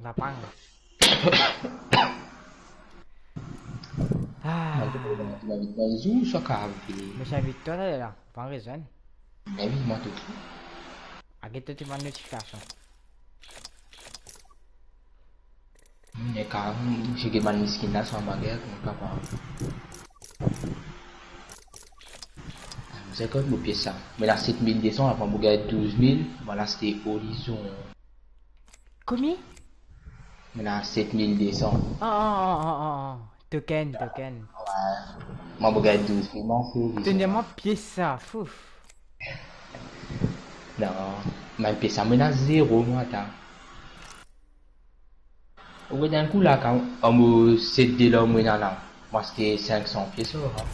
Lapang. Ah. Mas o sua cave. Mas a vitória là, pas raison. Mais oui, moi tout. Aqui tu uma notificação. Ya kamu sige man miskin na sama dia apa. C'est quoi mon pièce ça? Mais là 7200 après mon gars 12000, voilà c'était Horizon. Combien? Mais là 7200. Token. Ouais. Moi mon gars 12000, non c'est Horizon. Tenez-moi pièce ça, fouf. Non, ma pièce ça menace 0 moi attends. Au bout d'un coup là quand on me 7 de là moi c'était 500 pièces hein.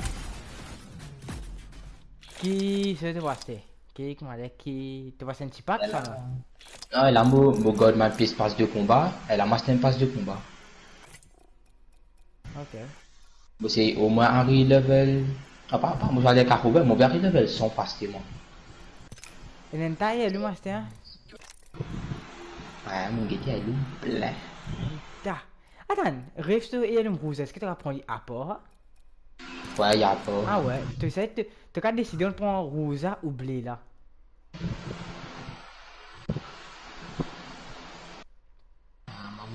Qui se te passe? Qui comment dire qui te passe un petit pack ça là? Ah, elle a mon god ma pièce passe de combat, elle a master passe de combat. Ok. Bon, c'est au moins un level. Ah, pas, moi j'allais qu'à Robert, mon gars level sont passés moi. Et l'entire le master? Ouais, mon gars il est plein. Da. Attends, rêve sur et le rouge, est-ce que tu vas prendre apport? Ouais, y a pas. Ah ouais, tu sais, tu as décidé de prendre rouge ou blé là.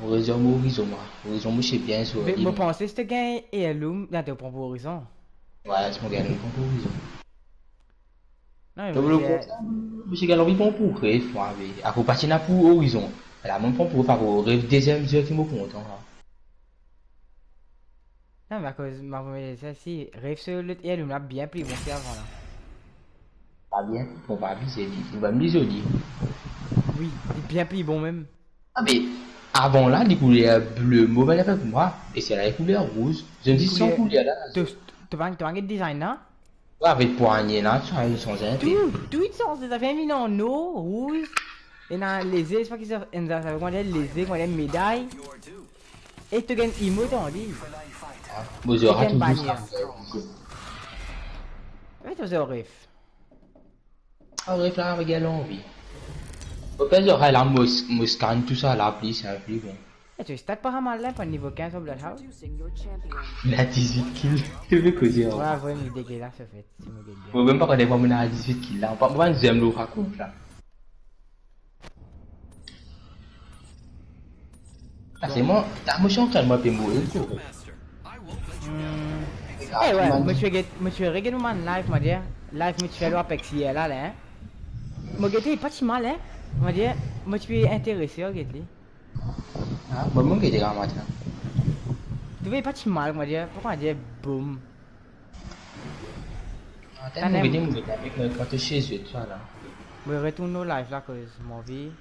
Horizon, moi. Horizon, moi, je sais bien sur. Mais je pense que tu gagnes et l'homme, là tu prends pour horizon. Ouais, c'est mon gars, il prend pour Horizon. Non, mais Donc, le coup, je sais qu'elle a envie pour rêve, moi, mais à coup, partir pour Horizon. Elle a même pas pour faire rêve deuxième jeu qui me compte. non, mais à cause ma première ça si rêve sur le et l'homme là bien plus bon qu'avant là. Pas bien, on va aviser, il va me l'isoler. Oui, il est bien plus bon même. Ah, mais avant là, les couleurs bleues, mauvais avec moi, et c'est la couleur rouge. Je me dis sans couleur là. Tu vas un design là? Ouais, avec poignée là, tu as une chance un peu. Tout sens, ça fait mis en eau, rouge. Et dans les ailes, je crois qu'ils ont les ailes, les médailles. Et tu gagnes emote en ligne. Moi, je rate tout ça. Oui, tu as rêve. Ah, bref, là, regarde l'envie. Au pire, j'aurai la scan, tout ça, l'appli, c'est un peu bon. Et tu stats pas mal là pour niveau 15 au Bloodhouse? Il a 18 kills. Je veux causer. Ouais, vraiment dégueulasse, ça fait. Moi, même pas quand on a 18 kills là. Moi, j'aime le raconte là. Ah, c'est moi. Moi, je suis en train de m'appeler mourir. Eh ouais, monsieur, regarde-moi live, moi dire. Live, moi, tu fais l'Apex hier là, hein. Moi, il pas si mal, hein. Moi dire, moi, tu es intéressé, regarde. Ah, bon, moi, j'ai déjà matin. Tu veux pas si mal, moi dire. Pourquoi dire boum? Attends, moi, j'ai dit, quand tu es chez eux, toi là. Je retourne au live là, cause mon vie.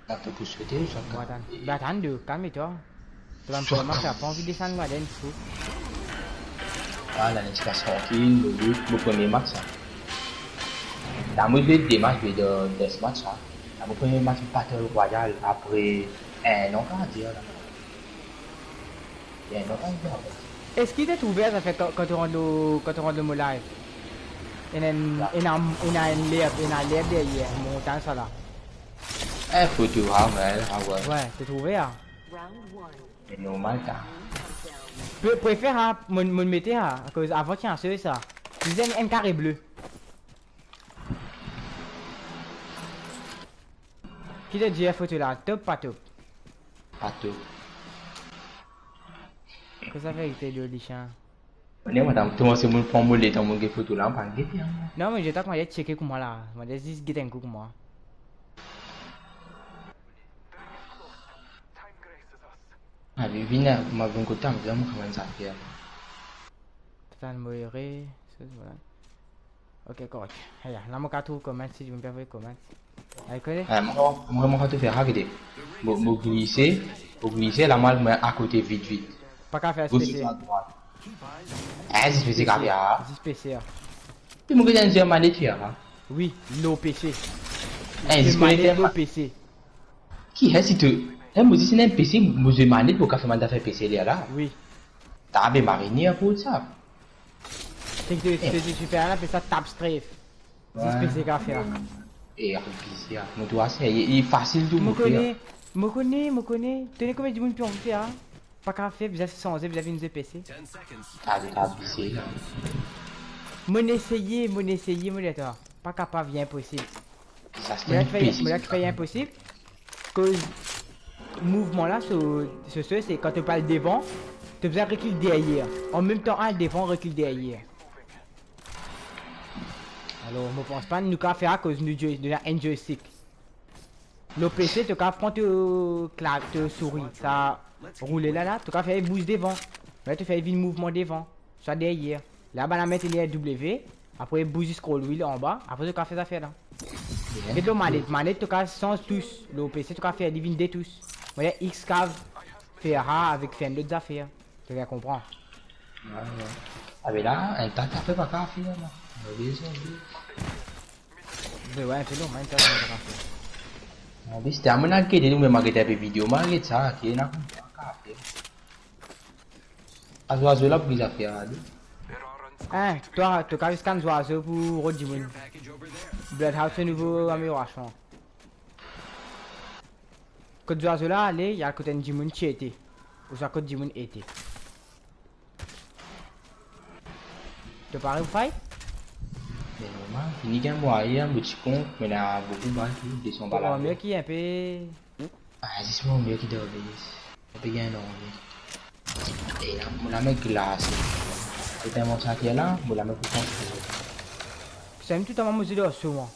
Quand tu peux souhaiter, ça Bon, attends. Bah, attends, calme-toi. Tu vas me faire marcher, pas envie de descendre, moi, d'un fou. Ah, la passe tranquille, le premier match. La moitié des matchs de ce match. Le premier match Battle Royale après un an, on va dire. Il y a un an, on va dire. Est-ce qu'il t'a ouvert ça fait quand tu rentres le mot live? Il y a un lab derrière, montant ça là. Eh, faut tout voir, ouais. Ouais, t'es trouvé hein? C'est normal, ça. Je préfère me mettre à cause avant qu'il y ait un ça. Tu disais un carré bleu. Qui t'a dit la photo là? Top, pas top? Pas tout. Qu'est-ce que ça fait avec tes deux lichins? On madame, tout le monde se met pour mollet dans mon photo là, on parle de non, mais je t'ai commandé de checker comme moi là. Je vais juste guetter un coup comme moi. Ah, Vivina, ma bon côté, on va comment ça fait. Attends, je vais voilà. Ok, correct. Là, je vais tout comment si je me permets comment. Allez, Moi, je vais te faire regarder. Pour glisser, la malle à côté vite. pas qu'à faire spécial. Ah, c'est spécial, caviar. C'est spécial. Tu me dis un manette hier, hein? Oui, l'OPC. C'est manette l'OPC. Qui est si tu. Moi, si c'est un PC, moi, je manette pour faire PC là. Oui. T'as bien mariné pour ça. C'est que tu fais là, puis ça tape strafe. C'est spécial qu'à faire. Et PC, mon doigt, c'est facile de me faire. me connais. Tenez combien de monde puis on fait, hein? Pas qu'à faire, vous avez sans vous avez une PC. T'as abusé là. Mon essayé, mon attends. Pas capable, bien impossible. Ça c'est Mais un là, PC. tu fais impossible. Cause mouvement là, c'est quand tu parles devant, tu as besoin de reculer derrière. En même temps, un devant, recule derrière. Alors, je pense pas nous qu'à faire à cause de la joystick. Le PC, tu as prendre te souris, ça roule là, tu as faire bouge devant. Là, tu fais un mouvement devant, soit derrière. Là, bah, la mettre les W, après bouge scroll wheel en bas, après tu as fait ça faire là. Et le manette, tu as sans tous. Le PC, tu as faire divine des tous. Voilà, X cave, faire A avec faire d'autres affaires. Tu vas comprendre. Ouais. Ah mais là, un tas t'as fait pas qu'à faire là. Mais ouais, c'est long, man, ça, c'est pas faire. Habis dah menang ke dia tu memang kita video mari ça qui nak apa. Azul lah pergi Zafir tu. Hein, toi, tu as scan oiseau pour Rodimon. Bloodhouse, c'est nouveau amélioration. Côte oiseau là, allez, il y a le côté de Jimon qui était. Ou soit côté Jimon était. Tu parles ou fight? Mais normal, ini kan moyen petit con, mais là beaucoup mal tu des son Oh, balade. mais qui est un peu. Ah, c'est mon mieux qui doit obéir. On peut gagner non. Et là, mon la mec glace. C'est tellement ça qui est là, mon la mec pour construire. C'est même tout à mon de souvent.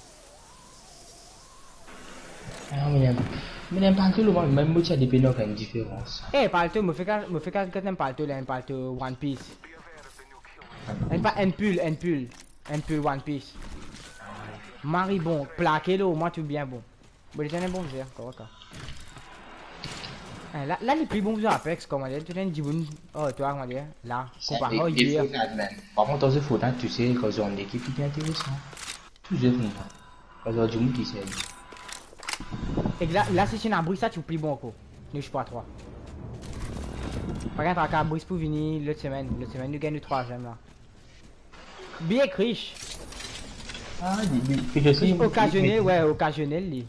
Ah, mais n'aime pas tout le monde, même moi, tu as des pénaux qui ont une différence. Eh, parle-toi, me fait quand même parle-toi là, parle-toi One Piece. Pas un pull One Piece. Marie bon, plaqué là, moi tout bien bon. Bon, les gens bon dire, quoi. Là, les plus bons jeux Apex, comment dire, tu as une Jibun, oh, toi, comment dire, là, comparé au hier. Par contre, dans ce foot, tu sais, quand ils ont une équipe qui est intéressante. Tout ce font. Quand ils ont du monde qui sait. Et là, si c'est un bruit, ça, tu plus bon, quoi. Nous, je suis pas 3. Par contre, à un bruit pour venir l'autre semaine, nous gagnons 3 j'aime là. Bien riche. Ah, je sais. Occasionnel, ouais, occasionnel, lui.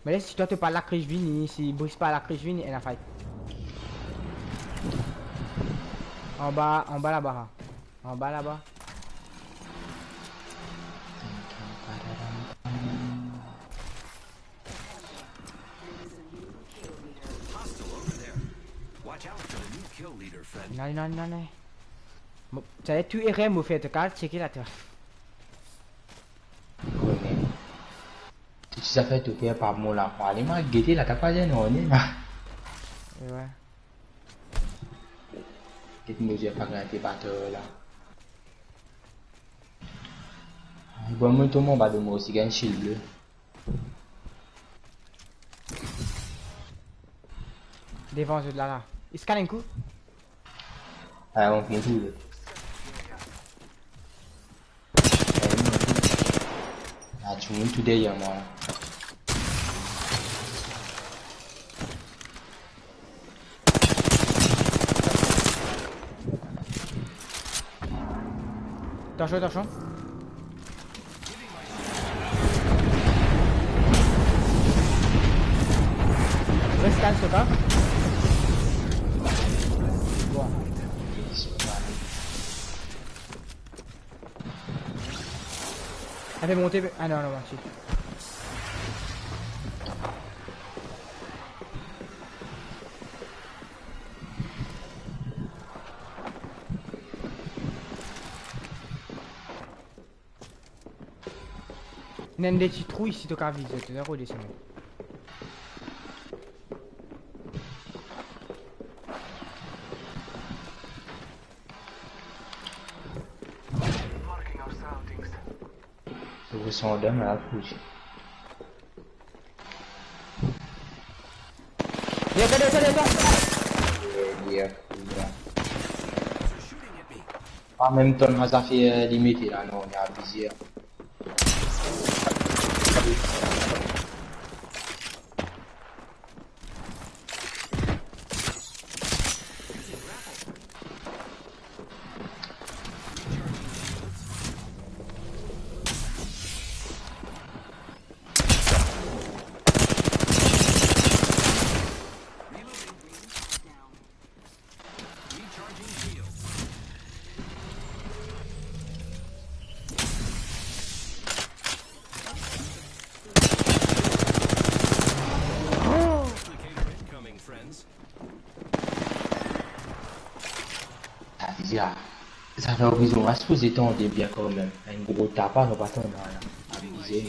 Mais là, si toi, tu parles la criche vini, si Brice pas la criche vini, elle a fight. En bas là-bas. En bas là-bas. Non. Ça va être tout RM au fait, tu as checker la terre. Si ça fait tout faire par mon là, allez, moi, guetter là, t'as pas dit non, là. Ouais. Qu'est-ce que nous j'ai pas gagné batteur là. Bon, moi, tout le monde va de moi aussi, gagne shield bleu. Devant de là. Il scanne un coup. Ah, on finit tout. Ah, tu montes tout derrière moi. Attention. Rescan ce pas. Bon. Elle fait monter. Ah non, si. Il y a des petits trous ici, tu as vu, tu as redescendu. Je sens d'homme à la couche. Viens. En même temps, ça fait limiter là, non, il y a plusieurs. là. Ça fait horizon à se poser tant de bien quand même. Un gros tapas, on va pas là. Amusé.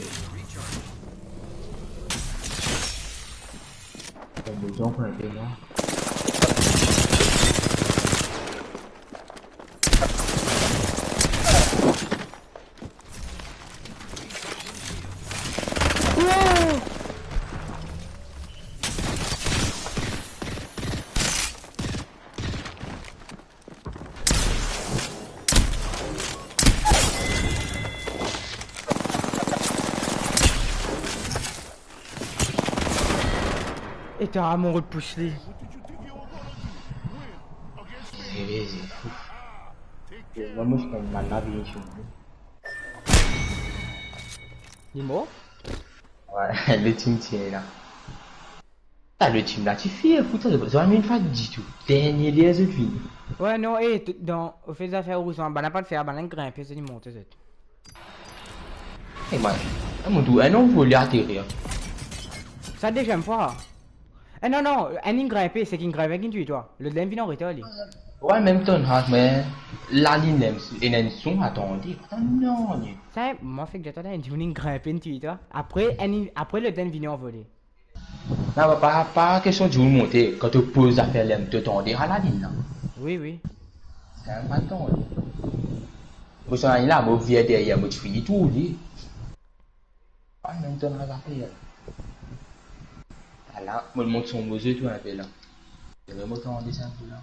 On besoin pour un peu là. Et t'as mon repousse les. C'est fou. Moi, je suis comme ma navire sur vous. Dis-moi. Ouais, le team tient là. Ah, le team là, tu fais foutre de besoin une fois du tout. Dernier des autres filles. Ouais, non, et au fait des affaires où on n'a pas de faire, on a grimper, c'est du monter, c'est. Et moi, mon doux, un nom voulait atterrir. Ça déjà me fois. Eh non, non, un grimper, c'est qu'il grimpe avec une toi. Le dème vient en retard, lui. Ouais, même ton hat, mais la ligne est un son, attendez. Non, non. Ça, moi, fait que j'attendais un journée grimper une toi. Après, le dème vient en voler. Non, pas question de vous monter. Quand tu poses à faire l'aime, tu t'en à la ligne là. Oui, oui. C'est un matin. Vous savez là, moi, viens derrière, moi, tu finis tout, lui. Ah, même ton hat à faire. Ah là, moi, je monte son beau tout un peu là. Je vais monter en dessin tout là.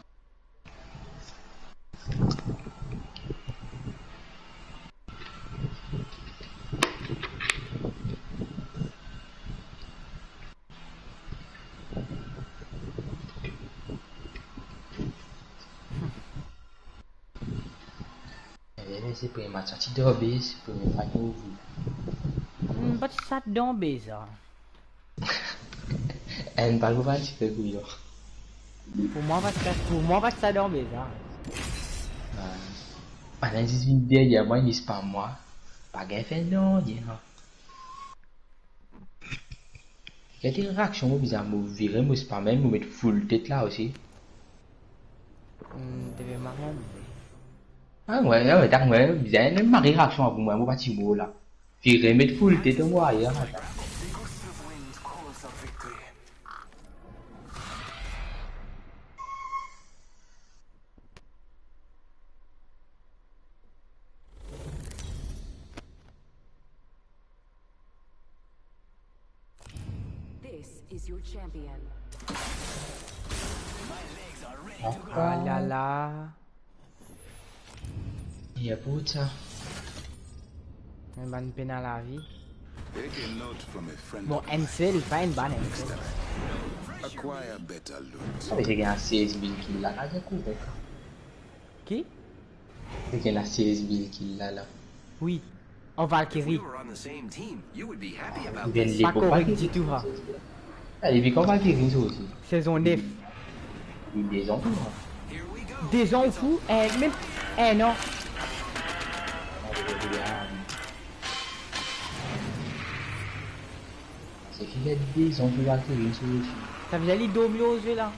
C'est pour les matchs anti-derby, c'est pour les fans au vous. Pas de ça dedans, ça. Elle ne parle pas un petit peu bouillant. Pour moi, pas de ça dedans, ça. Pendant 18 derrière moi, il n'est pas moi. Pas gaffe, non, il y a. Il y a des réactions bizarres, moi, virer, moi, c'est pas même, moi, mettre full tête là aussi. T'avais marrant. Ah ouais, t'as ouais, bizarre, même ma réaction à vous, moi, pas petit mot là. Virer, mettre full tête, moi, ailleurs. Is your champion. Ah là là. Il y a pour ça. Une bonne peine à la vie. Take a note from a friend. Bon, NCL, pas une bonne NCL. Acquire better loot. Ah, mais j'ai gagné 16 000 kills là, là, j'ai couvert. Qui? J'ai gagné 16 000 kills là, là. Oui. En Valkyrie. Il vient de Pas l'époque. correct du tout, hein. Ah, il vit comme Valkyrie, ça aussi. Saison 9. Il est des enfants. Des ans fous? Même. Non. C'est qu'il y a des enfants de Valkyrie, ça aussi. Ça vient aller dormir aux yeux là.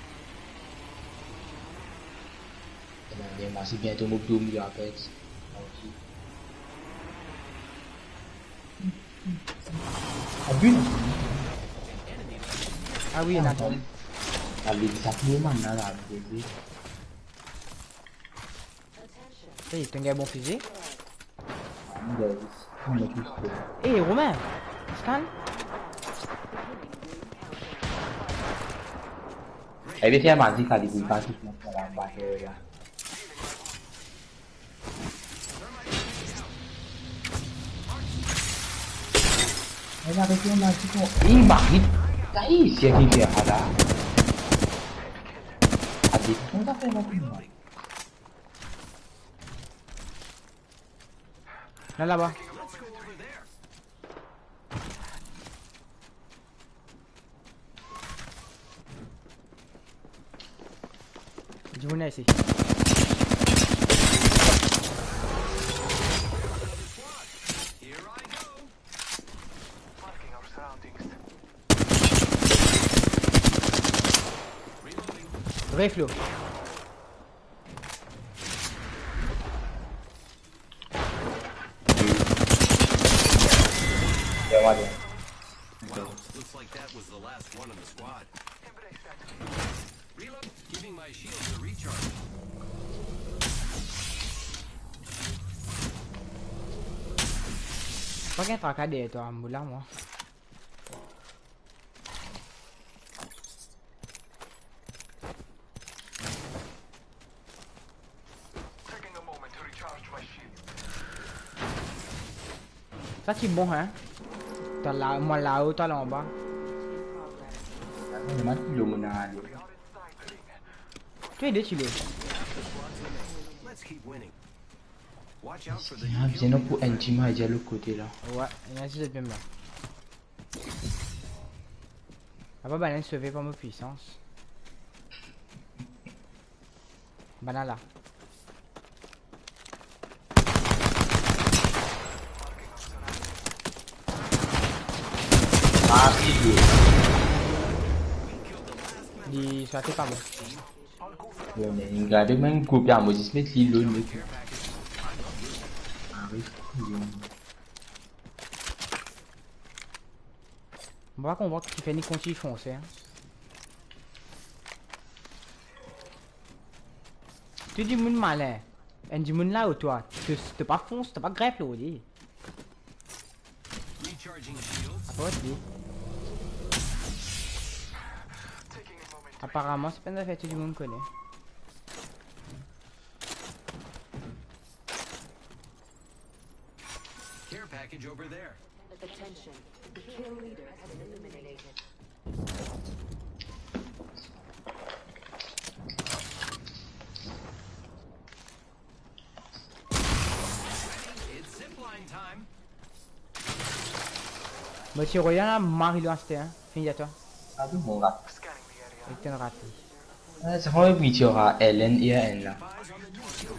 C'est bientôt mon dormir après. Ah, but. Ah oui, Nathan. Allez, ça fait mal là, là, bébé. Ça y est, t'as un bon fusil. On a tous fait. Eh, Romain. Scan. Elle veut faire magique à l'église, pas tout le monde là, là. Elle a fait un magique. Il m'arrive. Ça y est, c'est qui fait là. Ah, des tout à fait rapidement. Là, là-bas. Du coup, ici. one in the squad. Reload, giving my shields a recharge. Pas qu'un tracasse derrière toi, Moula, moi. Ça c'est bon hein. T'as là, moi là-haut, t'as là en bas. Il m'a dit le monade. Tu es des chilos. Let's keep winning. Watch out for the Ah, viens là pour Njima et à l'autre côté là. Ouais, il y a 6 même là. Ah bah banane sauvé par ma puissance. Banane là. Ah, il Il soit pas bon. Ouais, mais regardez même copier à Moses mettre l'île le mec. Arrive. On va qu'on voit qu'il fait ni continue foncer. Hein. Tu dis moun malin. Un du moun là ou toi. Tu pas fonce, tu pas greffe là, dit. recharging shields. Pas dit. Apparemment, c'est pas une affaire que tout le monde connaît. Care package over there. Attention. The kill leader has been eliminated. It's zipline time. Monsieur Royan là, Marie-Lou c'était hein. Fini à toi. Ah, tout mon gars. Il t'en raté. Ah, c'est vraiment vite, il y aura LN et AN là.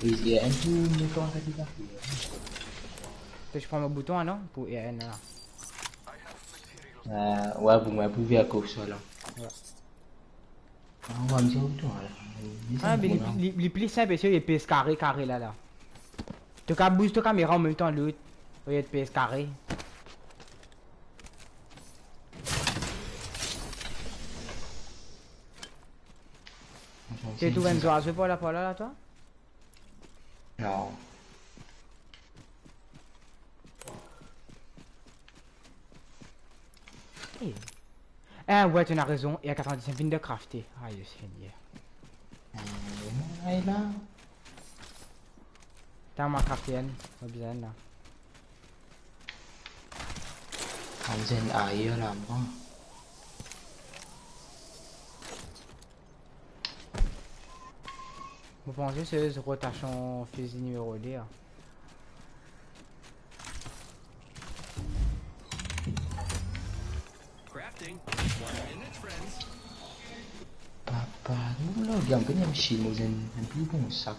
Et AN tout le temps ça dit ça. Je prends mon bouton non pour EN là. Ouais, pour moi, pour voir quoi que ce soit là. Ouais. On va me dire bouton là. Ah, mais les plus simples, c'est les PS carré là là. Tu as bouger ta caméra en même temps l'autre. Au lieu de PS carré. Tu es tout 23 je pas là toi? Non. Ah ouais, tu as raison, il y a 95 vignes de crafter. Aïe, c'est fini. Et là. T'as ma craftienne, pas besoin là. On zen ailleurs là, bon. Vous pensez que c'est rotation fusil numéro 2 hein? Crafting. 1 minute, friends. Papa, nous là, bien que nous chez nous un plus bon sac.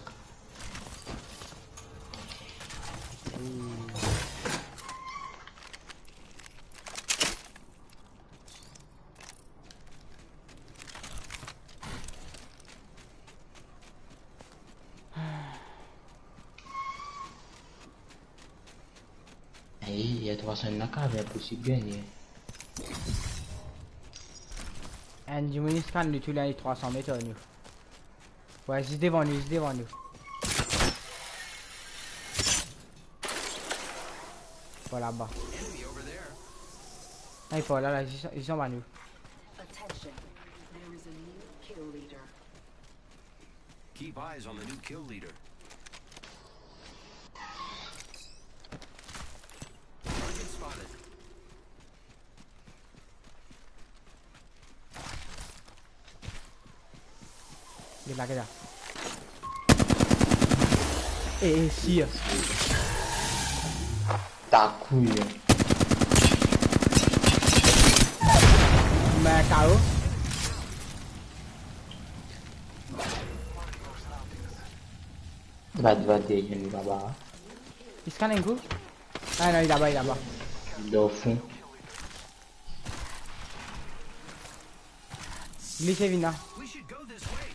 Il y a 300 la cave, il est possible de gagner. Un du mini scan de tous les 300 mètres nous. Ouais, c'est devant nous, c'est devant nous. Voilà là-bas. Enemy over there. Ah, il faut là, ils sont à nous. Attention. There is a new kill leader. Keep eyes on the new kill leader. Target spotted. Il est là, regarde. Eh, si. Ta couille. Mais KO. Va dégainer là-bas. Il scanne un coup. Ah non, il est là-bas, il est là-bas. Il est au fond. Glissez, Vina. We should go this way.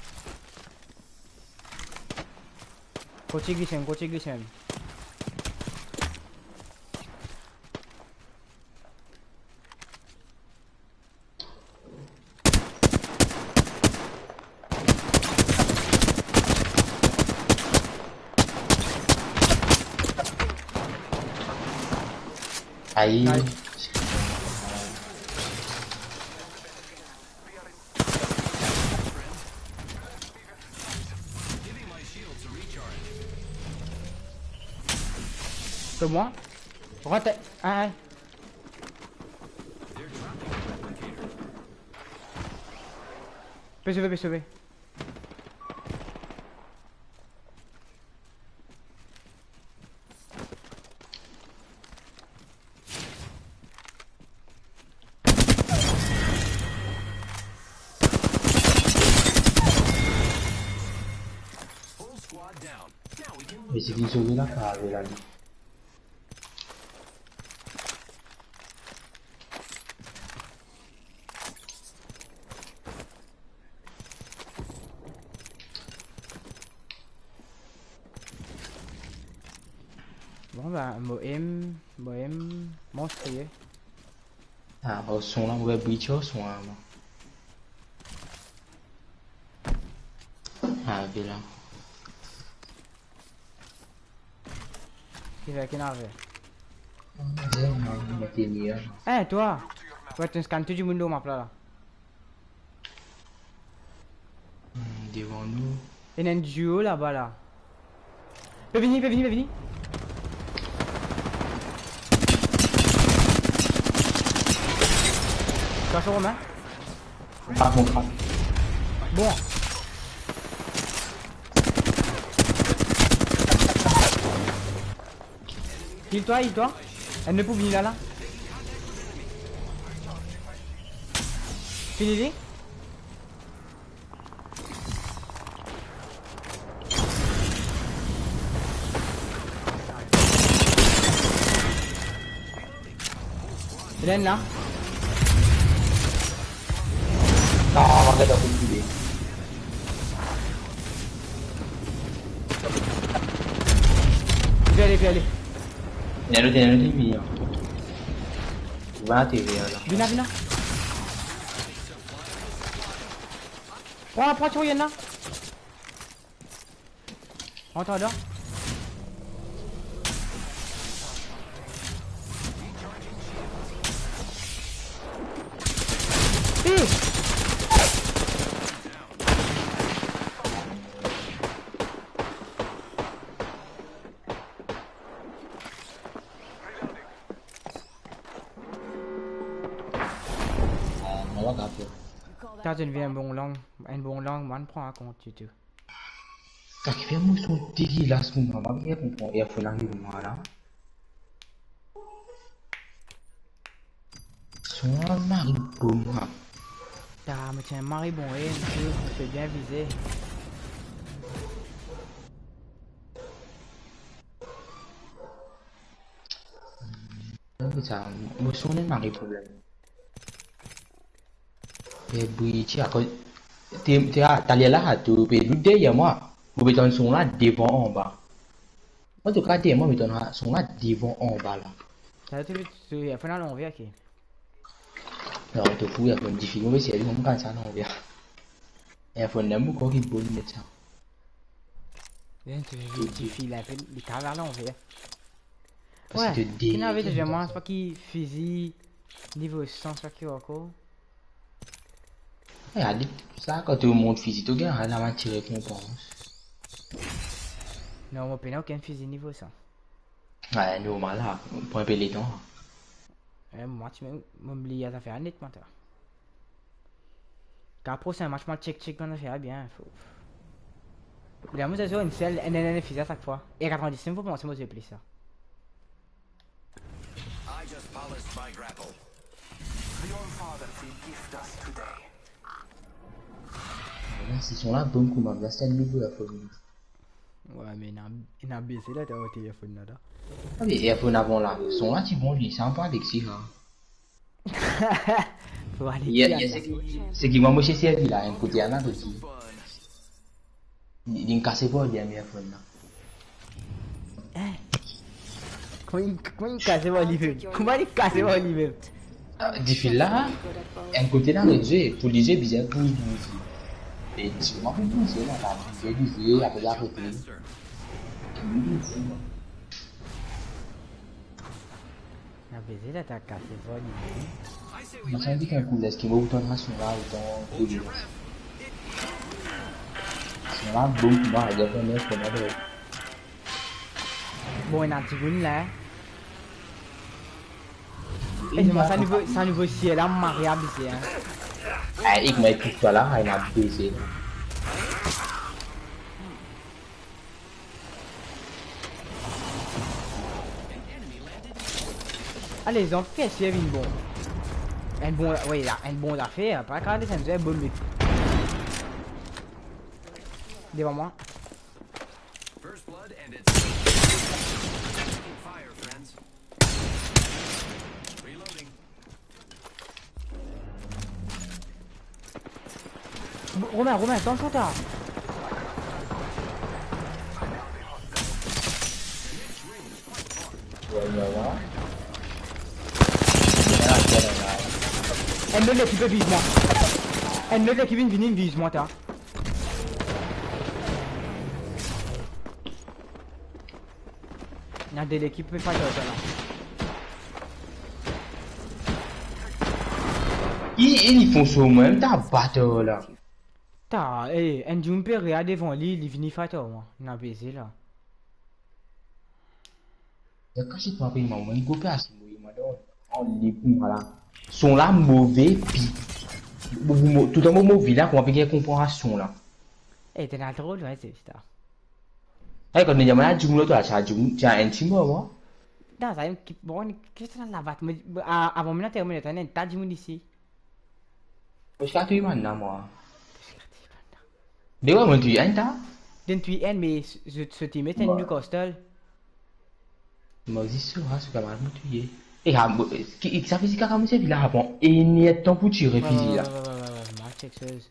Côté glisse même. Aïe. Aïe. C'est moi. Rentre. Ah, PCV, PCV. Full squad down. Now we can Mais c'est qui sauvé là, ça avait la vie. Bon bah, Mohem, monstrueux. Ah, au son là, on va bridge au son là. Ah, bien là. Il va qu'il avait. Mettez mieux. Eh, toi! Ouais, tu scannes tout du monde au map là. Devant nous. Il y a un duo là-bas là. Peut venir, peut venir, peut venir. Tu as son Romain? Frappe mon frappe. Bon. Heal-toi, heal-toi. Elle ne peut venir là. Finis-les. Hélène là. Non, arrête de reculer. Fais aller. Il y a un autre ennemi. Tu vas atterrir là. Viens là. Prends, tu reviens là. Rentre là. T'as une bonne langue, moi je prends un compte YouTube. Quand tu fais un son dégueulasse pour moi, je vais comprendre. Il faut l'arriver moi là. Son mari pour moi. T'as, mais tiens, Marie bon, je fais bien viser. Ça, moi son est mari problème. Et puis, tu as t'as là, tu peux lui dire moi. Vous mettez son là devant en bas. Moi, tu as moi, mettons son là devant en bas là. T'as tu il faut aller en VR qui. Non, tu fous, il y a une difficulté, mais c'est lui qui me ça non bien. Il faut un beaucoup qui bonne mettre ça. Tu files la peine, il t'a là en VR. Parce que qui n'avait déjà moi, c'est pas qui physique niveau 100, c'est pas qui encore. Regarde, ça, quand tu montes physique, tu gagnes la matière récompense. Non, mon pénal, aucun physique niveau 100. Ouais, nous, là, pour un peu les temps. Moi, tu m'oublies à faire un net, maintenant. Car pour c'est un match, moi, check, on a fait bien. La musique, c'est une selle, NNN physique à chaque fois. Et 99, faut penser, moi, j'ai appelé ça. I just polished my grapple. Your father will gift us today. Ils sont là, bon coup, là, c'est un nouveau la folie. Ouais, mais il a baissé là, t'as au téléphone là. Ah, mais il faut en avant là. Ils sont là, ils vont lui, c'est un peu Alexis là. Faut aller. C'est qui moi, chez servi là, un côté Anna, l'autre. Il ne casse pas, il y a un meilleur phone là. Comment il casse pas l'hiver? Comment il casse pas l'hiver? Du fil là, un côté là, le jeu, pour les jeux bizarres, pour les et tu m'as fait penser là, j'ai disé, après arrêter. La baiser là, t'as cassé vol. Moi, ça me dit qu'un coup d'esquimau, autant de ration là, autant de lui. C'est là, boum, moi, il y a pas de pour moi. Bon, il y a un petit goût là. Et c'est un nouveau ciel là, mariable ici. Hein. Ah, il m'a écouté toi là, il m'a baisé. Allez, ils ont fait c'est une bonne. Un bon, oui, un bon affaire. Pas quand ça nous est bon, mais. Devant moi. First blood and it's fire, friends. Reloading. Romain, dans le compteur. Elle ne l'équipe vise-moi. Elle ne l'équipe vise-moi, t'as. Il y a de l'équipe qui fait ça là. Ils font ça au même, t'as battu là. T'as, eh, un jumper regarde devant lui, il finit faire moi. Il a baisé là. Quand je te rappelle, maman, il faut pas se mouiller, madame. On les voilà. Sont là mauvais, puis. Tout un moment mauvais là, qu'on va payer comparaison là. Eh, t'es là drôle, ouais, c'est ça. Eh, quand on est là, tu me tu as un petit mot, moi. Non, ça y bon, qu'est-ce que ça la batte? Avant de terminer, t'as un tas de monde ici. Je suis à toi maintenant, moi. Mais ouais, moi, tu es un tas. D'un tu es mais ce team est un Newcastle. Moi aussi, c'est vrai, c'est quand même tu es. Et ça fait si carrément c'est là avant. Et il n'y a temps pour tirer fusil là. Match sexueuse.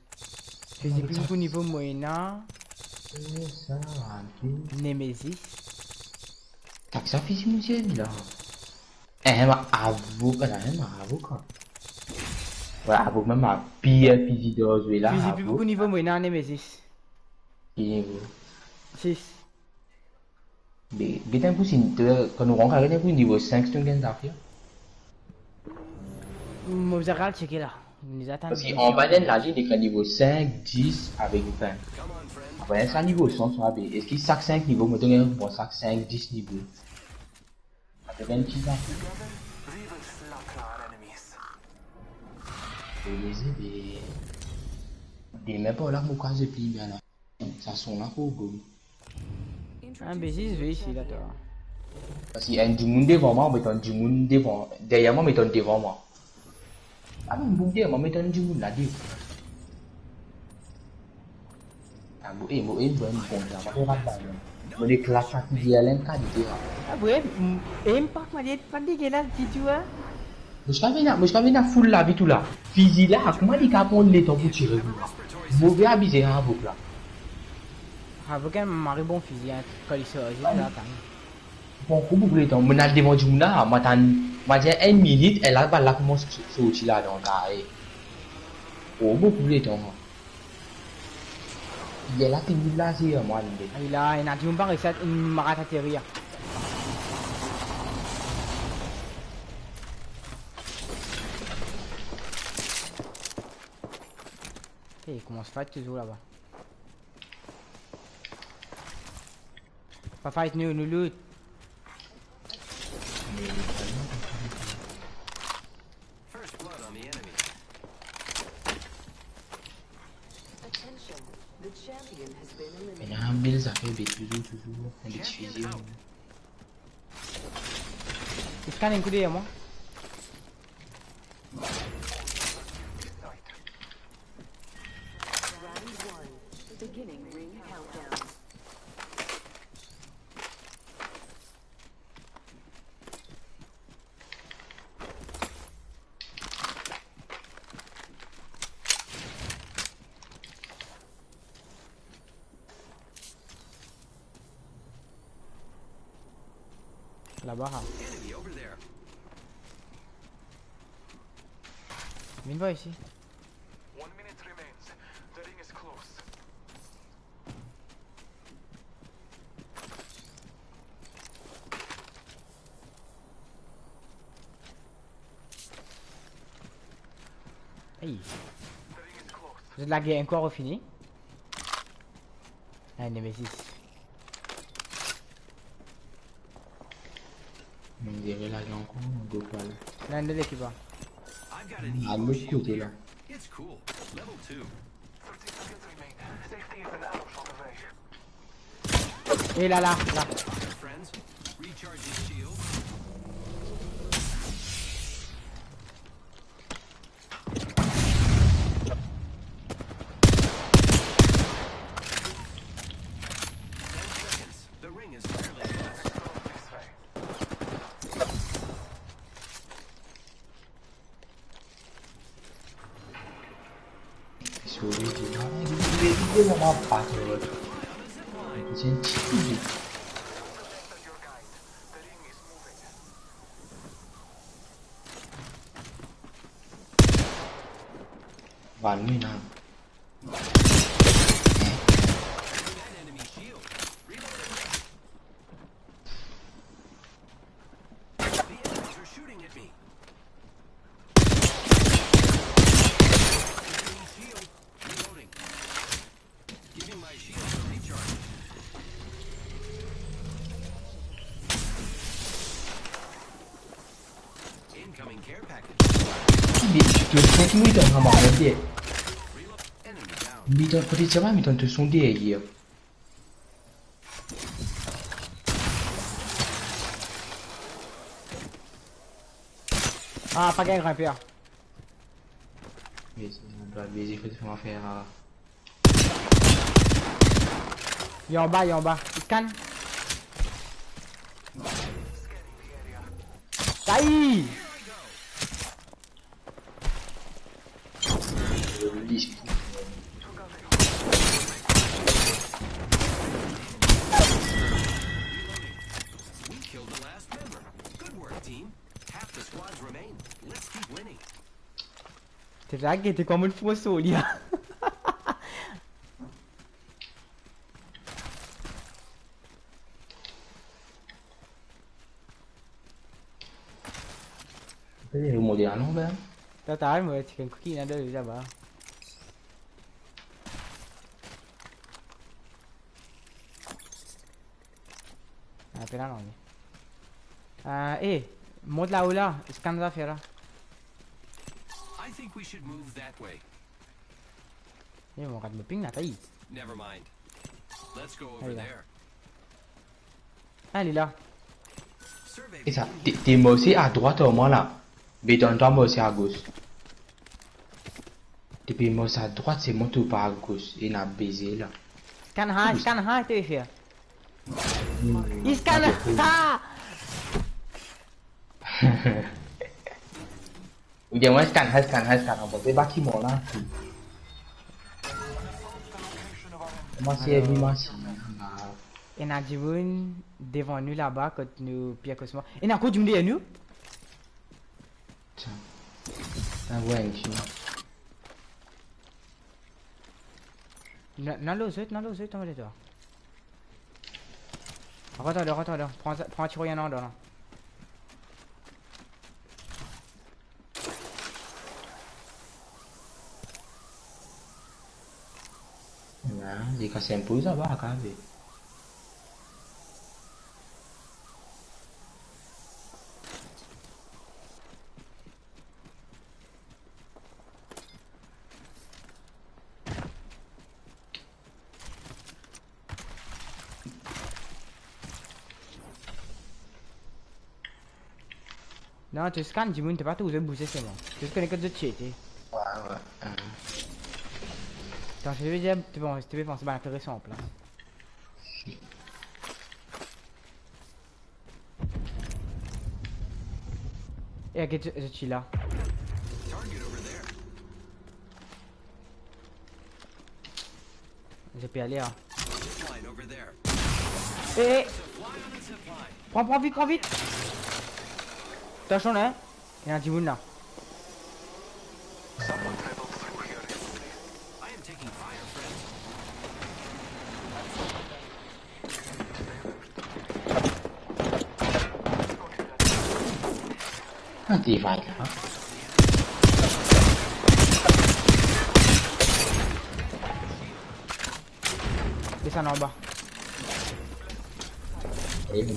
Je dis plus beaucoup niveau moyen. Ça, ok. Nemesis. Tac, ça fait si monsieur là. Eh, ma avocat, avocat. Voilà, avocat, même ma pire fusil d'ose là. Je dis plus beaucoup niveau moyen Nemesis. Qui niveau 6. Mais bien pour si quand nous rentrons avec un niveau 5, c'est un gain d'affaires. Moi, vous avez checké là. Nous attendons. Parce qu'en bas de la ligne, il y a niveau 5, 10 avec 20. Après, c'est un niveau 100 sur AB. Est-ce qu'il y a 5 niveaux? Moi, je bon, 5, 10 niveaux. Après 26 ans. We will slaughter our enemies. Je les ai des mêmes pas là, mon cas, j'ai pris bien là. Ça sonne là pour vous. Un B6, je vais ici là, toi. Parce qu'il y a un monde devant moi, mais un monde devant. Derrière moi, mais un devant moi. Ah, mais bon, derrière moi, mais un monde là, devant. Ah, bon, bon, là, bon, les classes qui viennent à l'intérieur. Ah, ouais, pas que là, tu vois. Je suis pas venu à full la vie tout là. Physique là, comment il a pris le temps pour tirer? Mauvais abusé, hein, vous là. Avocat, mari bon fusil, quand il sort, là, t'as. Bon, vous voulez donc, mon al devant du mouna, moi j'ai 1 minute, elle a pas là comment sortir là dans le carré. Oh, vous voulez donc. Il est là, t'es là, c'est moi, Il a un pas réussi à m'arrêter à atterrir. Et il commence à fight toujours là-bas. Pas fight nous loot. First blood on the enemy. Attention, the champion has been Mais eliminated. là, un bel ça fait toujours, on est diffusé. Il scanne un coup d'œil à moi. Round 1, beginning ring countdown. Là-bas. Enemy over there. Viens voir ici. 1 minute remains. The ring is close. Aïe. Vous êtes la guerre encore fini. Ah, Nemesis. On dirait là, il y a encore un gros poil. L'un de l'équipe. I've got an À eco l'autre shield côté here. là. It's cool. Level 2. 30 seconds remain. Safety is an arrow shot away. Et là. Friends, recharge his shield. The ring is fairly close. Sorry, dia nak apa tu? Macam cik. Your guide. The ring is moving. Van ni nak. That enemy shield. Reloading. The enemies are shooting at me. Enemy shield. Reloading. Giving my shield a recharge. Incoming care package. Dia tu ni dah nama dia. Reload. Enemy down. Dia dah pergi macam mana tu son dia dia. Ah, pas gagné grimpeur. Mais on doit baiser, il faut faire. Il est en bas, Il scanne. Aïe. Liste. We killed the last member. Good work, team. Half the squads remain. Let's keep winning. T'es blagué, t'es comme une fausse au lit. Cái gì một điều nó bé. T'as mais chicken cookie là deux là-bas. Ah, là non. Monte là-haut là, scanne les affaires là. I think we should move that way. Mon gars me ping là, taille. Never mind. Let's go over Allez, là. there. Ah, il est là. Survey. Et ça, t'es aussi à droite au moins là. Mais dans toi, moi aussi à gauche. Depuis moi à droite, c'est mon tour par à gauche. Et il a baisé là. Scan high, t'es fait. Il scanne. Ah! Ou bien moi, scan, on va faire bâtiment là. Moi, c'est évidemment si. Et na Jimoun devant nous là-bas quand nous Pierre Cosmo. Et na quoi du monde nous? Tiens. Ah ouais, je suis. Non l'autre, on va les voir. Attends, prends un tiro en là. Non, j'ai cassé un peu ça va, quand même. Non, tu scannes Jimoun, t'es pas tout, vous avez bougé c'est bon. Tu connais que de cheater. Ouais. Attends, je vais dire, tu vas penser à intéressant en place. Et à quel je suis là? Target over there. J'ai pu aller hein. Zipline over there. Eh, So fly on the zipline. prends vite. Attention là, hein. Il y a un Jimoun là. Someone traveled through here. I am taking fire, friends. Ah, t'es vague là. ça en bas. Et bon.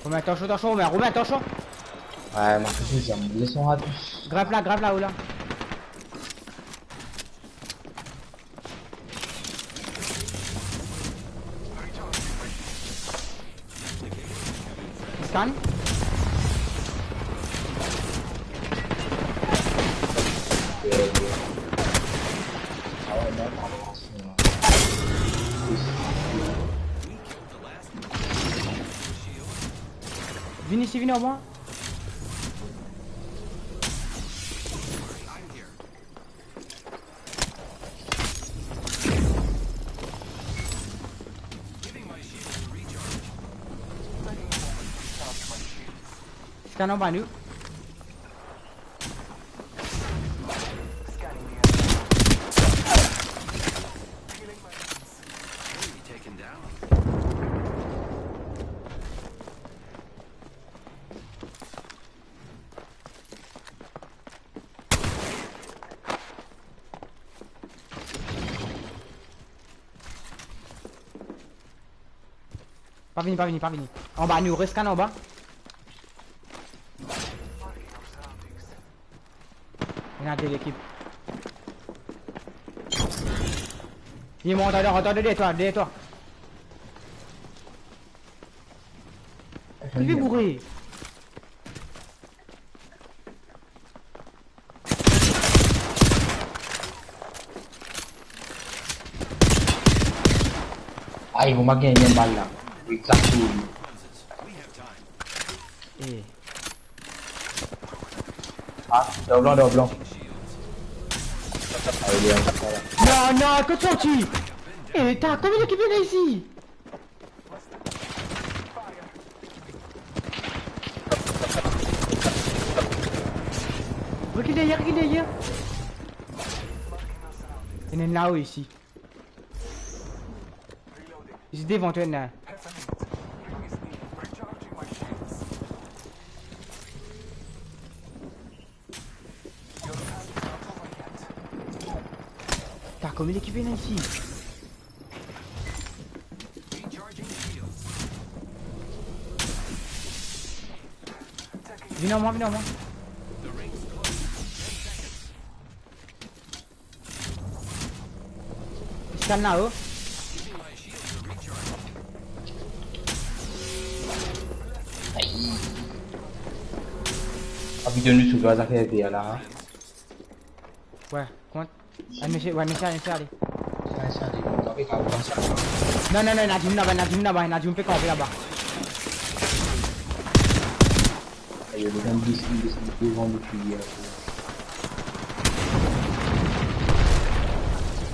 Romain, attention, Romain, attention. Ouais, Marcus, ils sont ratés. Grave là, ou là. Scan. Ah ouais, non, pardon. Viens ici, viens au moins. Scan en bas, nous. Scanning the area. Healing my wounds. Enemy taken down. Pas venu. En bas, nous, rescan en bas. Marking our surroundings. Regardez l'équipe. Il monte alors, derrière toi. Il est bourré. Ah, ils vont marquer une balle là. Exactement. Eh. Ah, double blanc. Ah, il est là. Non, que sorti. Eh, t'as combien d'équipes là ici? Regarde derrière. Il y en a là-haut ici. Ils se devant toi là. Half a minute. Ring is near. Recharging my shields. Your task is not over yet. T'as combien d'équipes là ici? Recharging shields. Viens en moi. The ring's close. 10 seconds. Scan là-haut. Giving my shields a recharge. Aïe. Ah, putain, nous, sur le affaire derrière là. Hein. Ouais, compte. Ah, monsieur, allez. Ça, allez, on va faire ça. Non, Najim fait camper là-bas. Il y a des gens qui descendent devant depuis.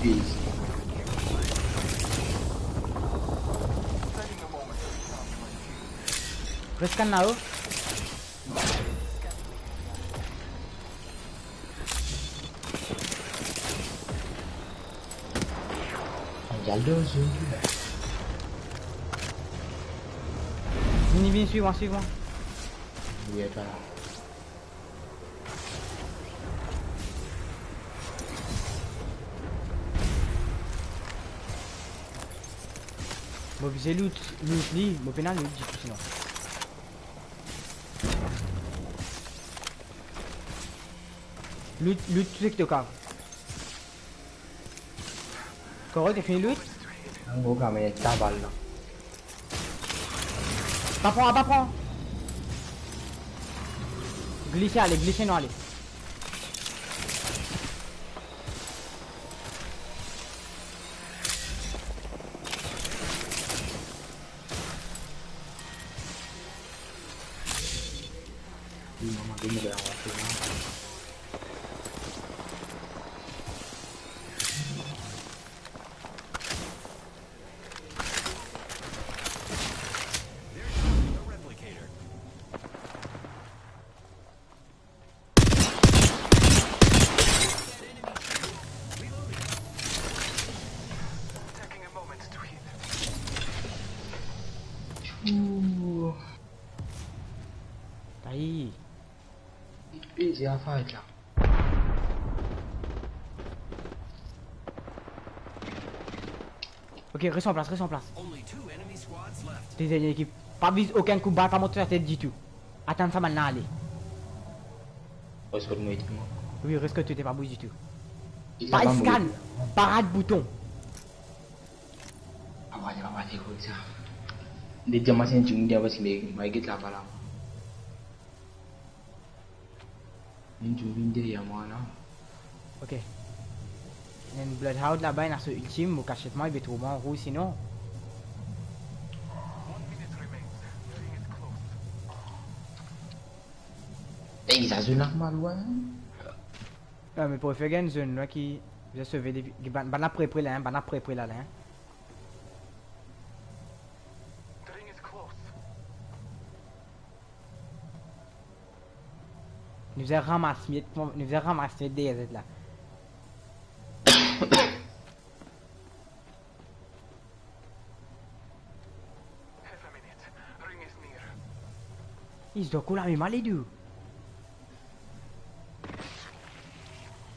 Peace. Taking a moment to recharge my shields. Rescan là-haut. Il y a 2 yeux. Viens, suivre. Oui, attends là. Bon, c'est loot, lui, bon, pénal, loot, sinon. Loot, tu sais que t'es au cave. Coro, t'as fini loot? Un gros gars, mais il y a 4 balles là. Pas prends. Glissez, non, allez. Maman, donne-moi de la race, là. The replicator. Aïe. J'ai à faire là. Ok, reste en place, reste en place. Only 2 enemy squads left. Tes dernières équipes. Pas vise aucun coup de balle, pas monter la tête du tout. Attends ça maintenant, allez. Oh, c'est pas de moi. Oui, reste que tu t'es pas bougé du tout. Il Pas scan, parade bouton. Ah ouais, c'est cool ça. Les diamants, c'est un petit peu parce que je vais là là. Un petit peu derrière moi là. Ok. Il y a une Bloodhound là-bas, il y a ce ultime, au cachette-moi, il va être au moins rouge sinon. 1 minute remains. The ring is close. Et ils ont un mal, ouais. Ah, mais pour faire une zone là qui. Je vais sauver des. Ban après là, ban après là. The ring is close. Nous avons ramassé des là. Half a minute. Ring is near. Ils se doivent couler mal les deux.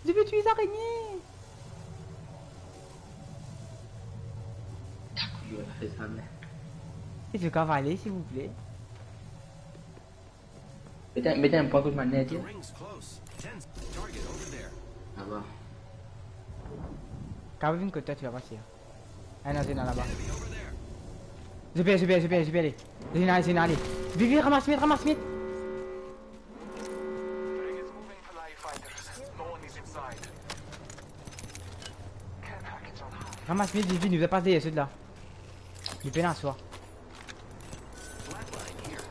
Je veux tuer les araignées. Et je cavaler s'il vous plaît. Mettez un point de manette. The ring's close. 10 target over there. Ah bah. Calvin que toi tu vas passer. Ah non, c'est dans là-bas. Enemy over there. Je peux aller. C'est une allée. Vivi, ramasse Smith. The ring is moving for live fighters. No one is inside. Care package on high. Ramasse Smith, Vivi, nous a pas des ceux là. Il pénal soi. Flatline here.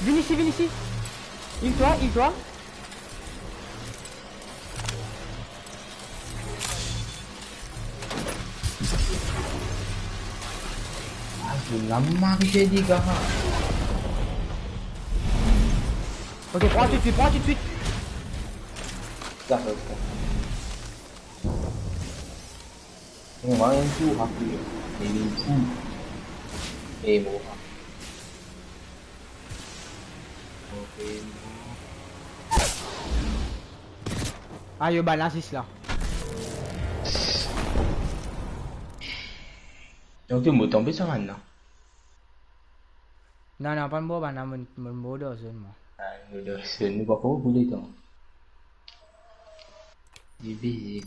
Viens ici. Il-toi. Ah, je l'ai marqué, les gars. Ok, prends tout de suite. D'accord. On va un tour rapide. Et une fou. Et bon. Ok. Ah, yo, balance ici là. Donc, tu m'as tombé sur maintenant. Non, pas moi, mon mot de zone moi. Ah, c'est nous pas pour vous les temps. Il est busy.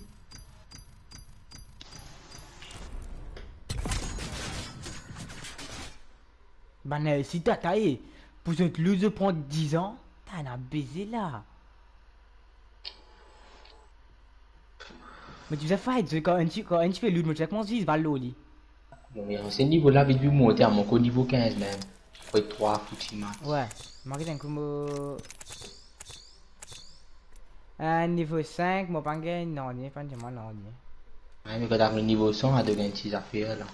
Ben, si t'as taillé, pour cette loose prendre 10 ans, t'as un baiser là. Mais tu sais fight, quand tu fais loot, tu commences vite, va l'oli. Non, mais ce niveau-là, il veut monter à mon niveau 15 même. Faut être 3 foutus max. Ouais, marquez un coup. Niveau 5, moi pas gagné, non, ni pas moi non. Ouais, mais quand t'as le niveau 100, à de gagner 6 affaires là.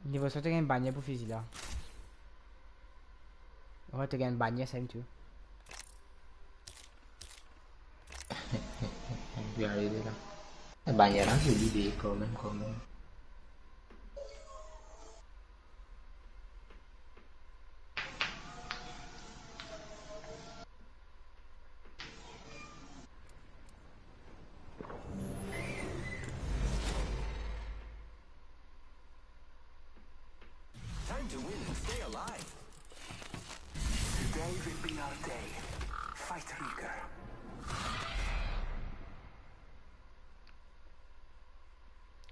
Niveau 100, tu gagnes une bannière pour fusil là. Ouais, tu gagnes une bannière, ça me tue. On va arriver là. La bannière là, je l'idée quand même. Time to win and stay alive. Today will be our day. Fight Rieger.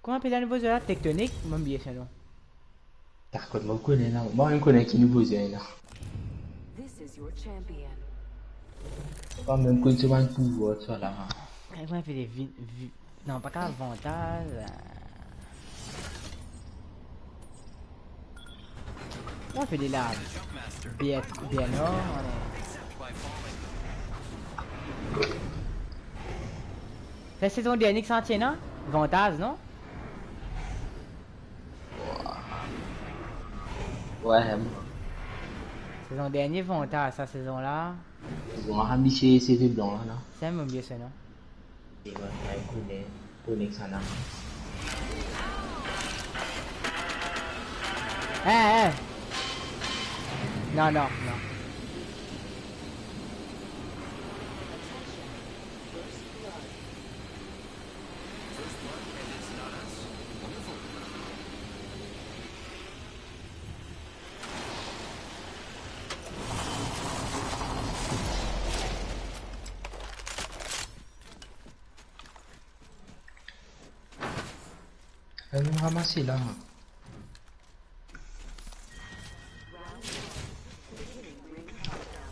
Comment appeler le nouveau jeu là? Tectonique? Mon billet, c'est non. T'as quoi de me connaître là? Moi, je connais qui nous besoin là. This is your champion. Pas même que tu vas un pouvoir, ça là. Comment fait des non, pas qu'un avantage. On fait des laves. Jumpmaster. Bien non. Except by falling. La saison dernière qui s'en tient, non? Avantage, non? Ouais, Saison dernière, Vanta, sa saison là. Ils ont ramené ces CV blancs là. C'est même bien ça, non? Et ouais, il connaît ça là. Hein, hein. Non, non, non. Elles m'ont ramassé là.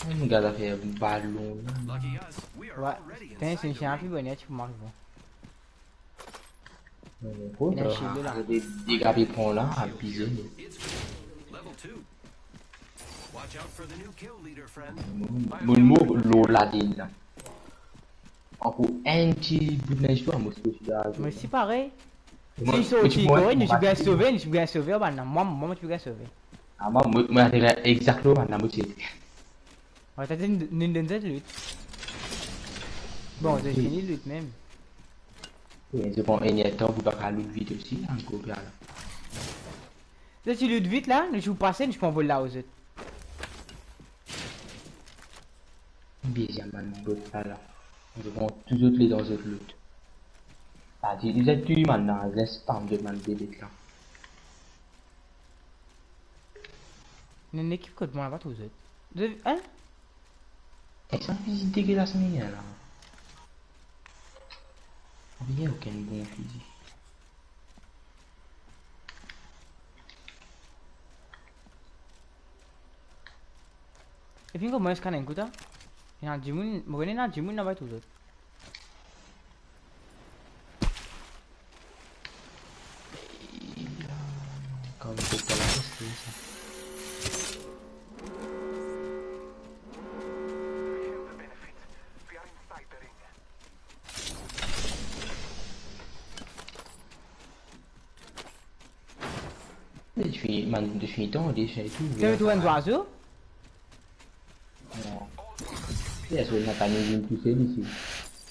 On regarde à faire un ballon là. Lucky us, we are Ouais. already Tenez, c'est une inside the chien ring. plus bonne, tu peux marquer bon. Il Il a chillé, là. des dégâts prend là, à piser. It's level 2. Watch out for the new kill leader, friend. Mon mot, l'eau la dîne là. Encore un petit bout de neige toi, moi, c'est là. Mais c'est pareil. Moi, Si moi, sorti, moi, quoi, nous moi, suis bien sauvé, nous suis bien sauvé, bah non, moi, tu peux bien sauver. Ah, moi, intérêt exactement maintenant, moi, c'est. Ouais, t'as dit une de cette lutte. Bon, j'ai fini la lutte même. Je prends un temps pour pas l'autre vite aussi, en gros, là. Là, tu luttes vite là, nous jouons passer, nous peux envoyer là aux autres. Bien, man, l'autre là. Je prends tous autres les dans autres luttes. Ah, ils êtes tués maintenant, laisse pas me demander d'être là. Il y a une équipe contre moi là-bas, tous autres. Hein? Et ça, c'est dégueulasse, mais là. Il n'y a aucun bon fusil. Et puis, comment est-ce qu'on a un coup là? Il y a un Jimoun, je connais un Jimoun là-bas, tous autres. Comme c'est pas la question, ça. We have the benefit. We are inside the ring. Je suis, man, je suis temps, déjà et tout. Tu veux tout un oiseau? Non. Il y a ce qu'on a pas mis une poussée d'ici.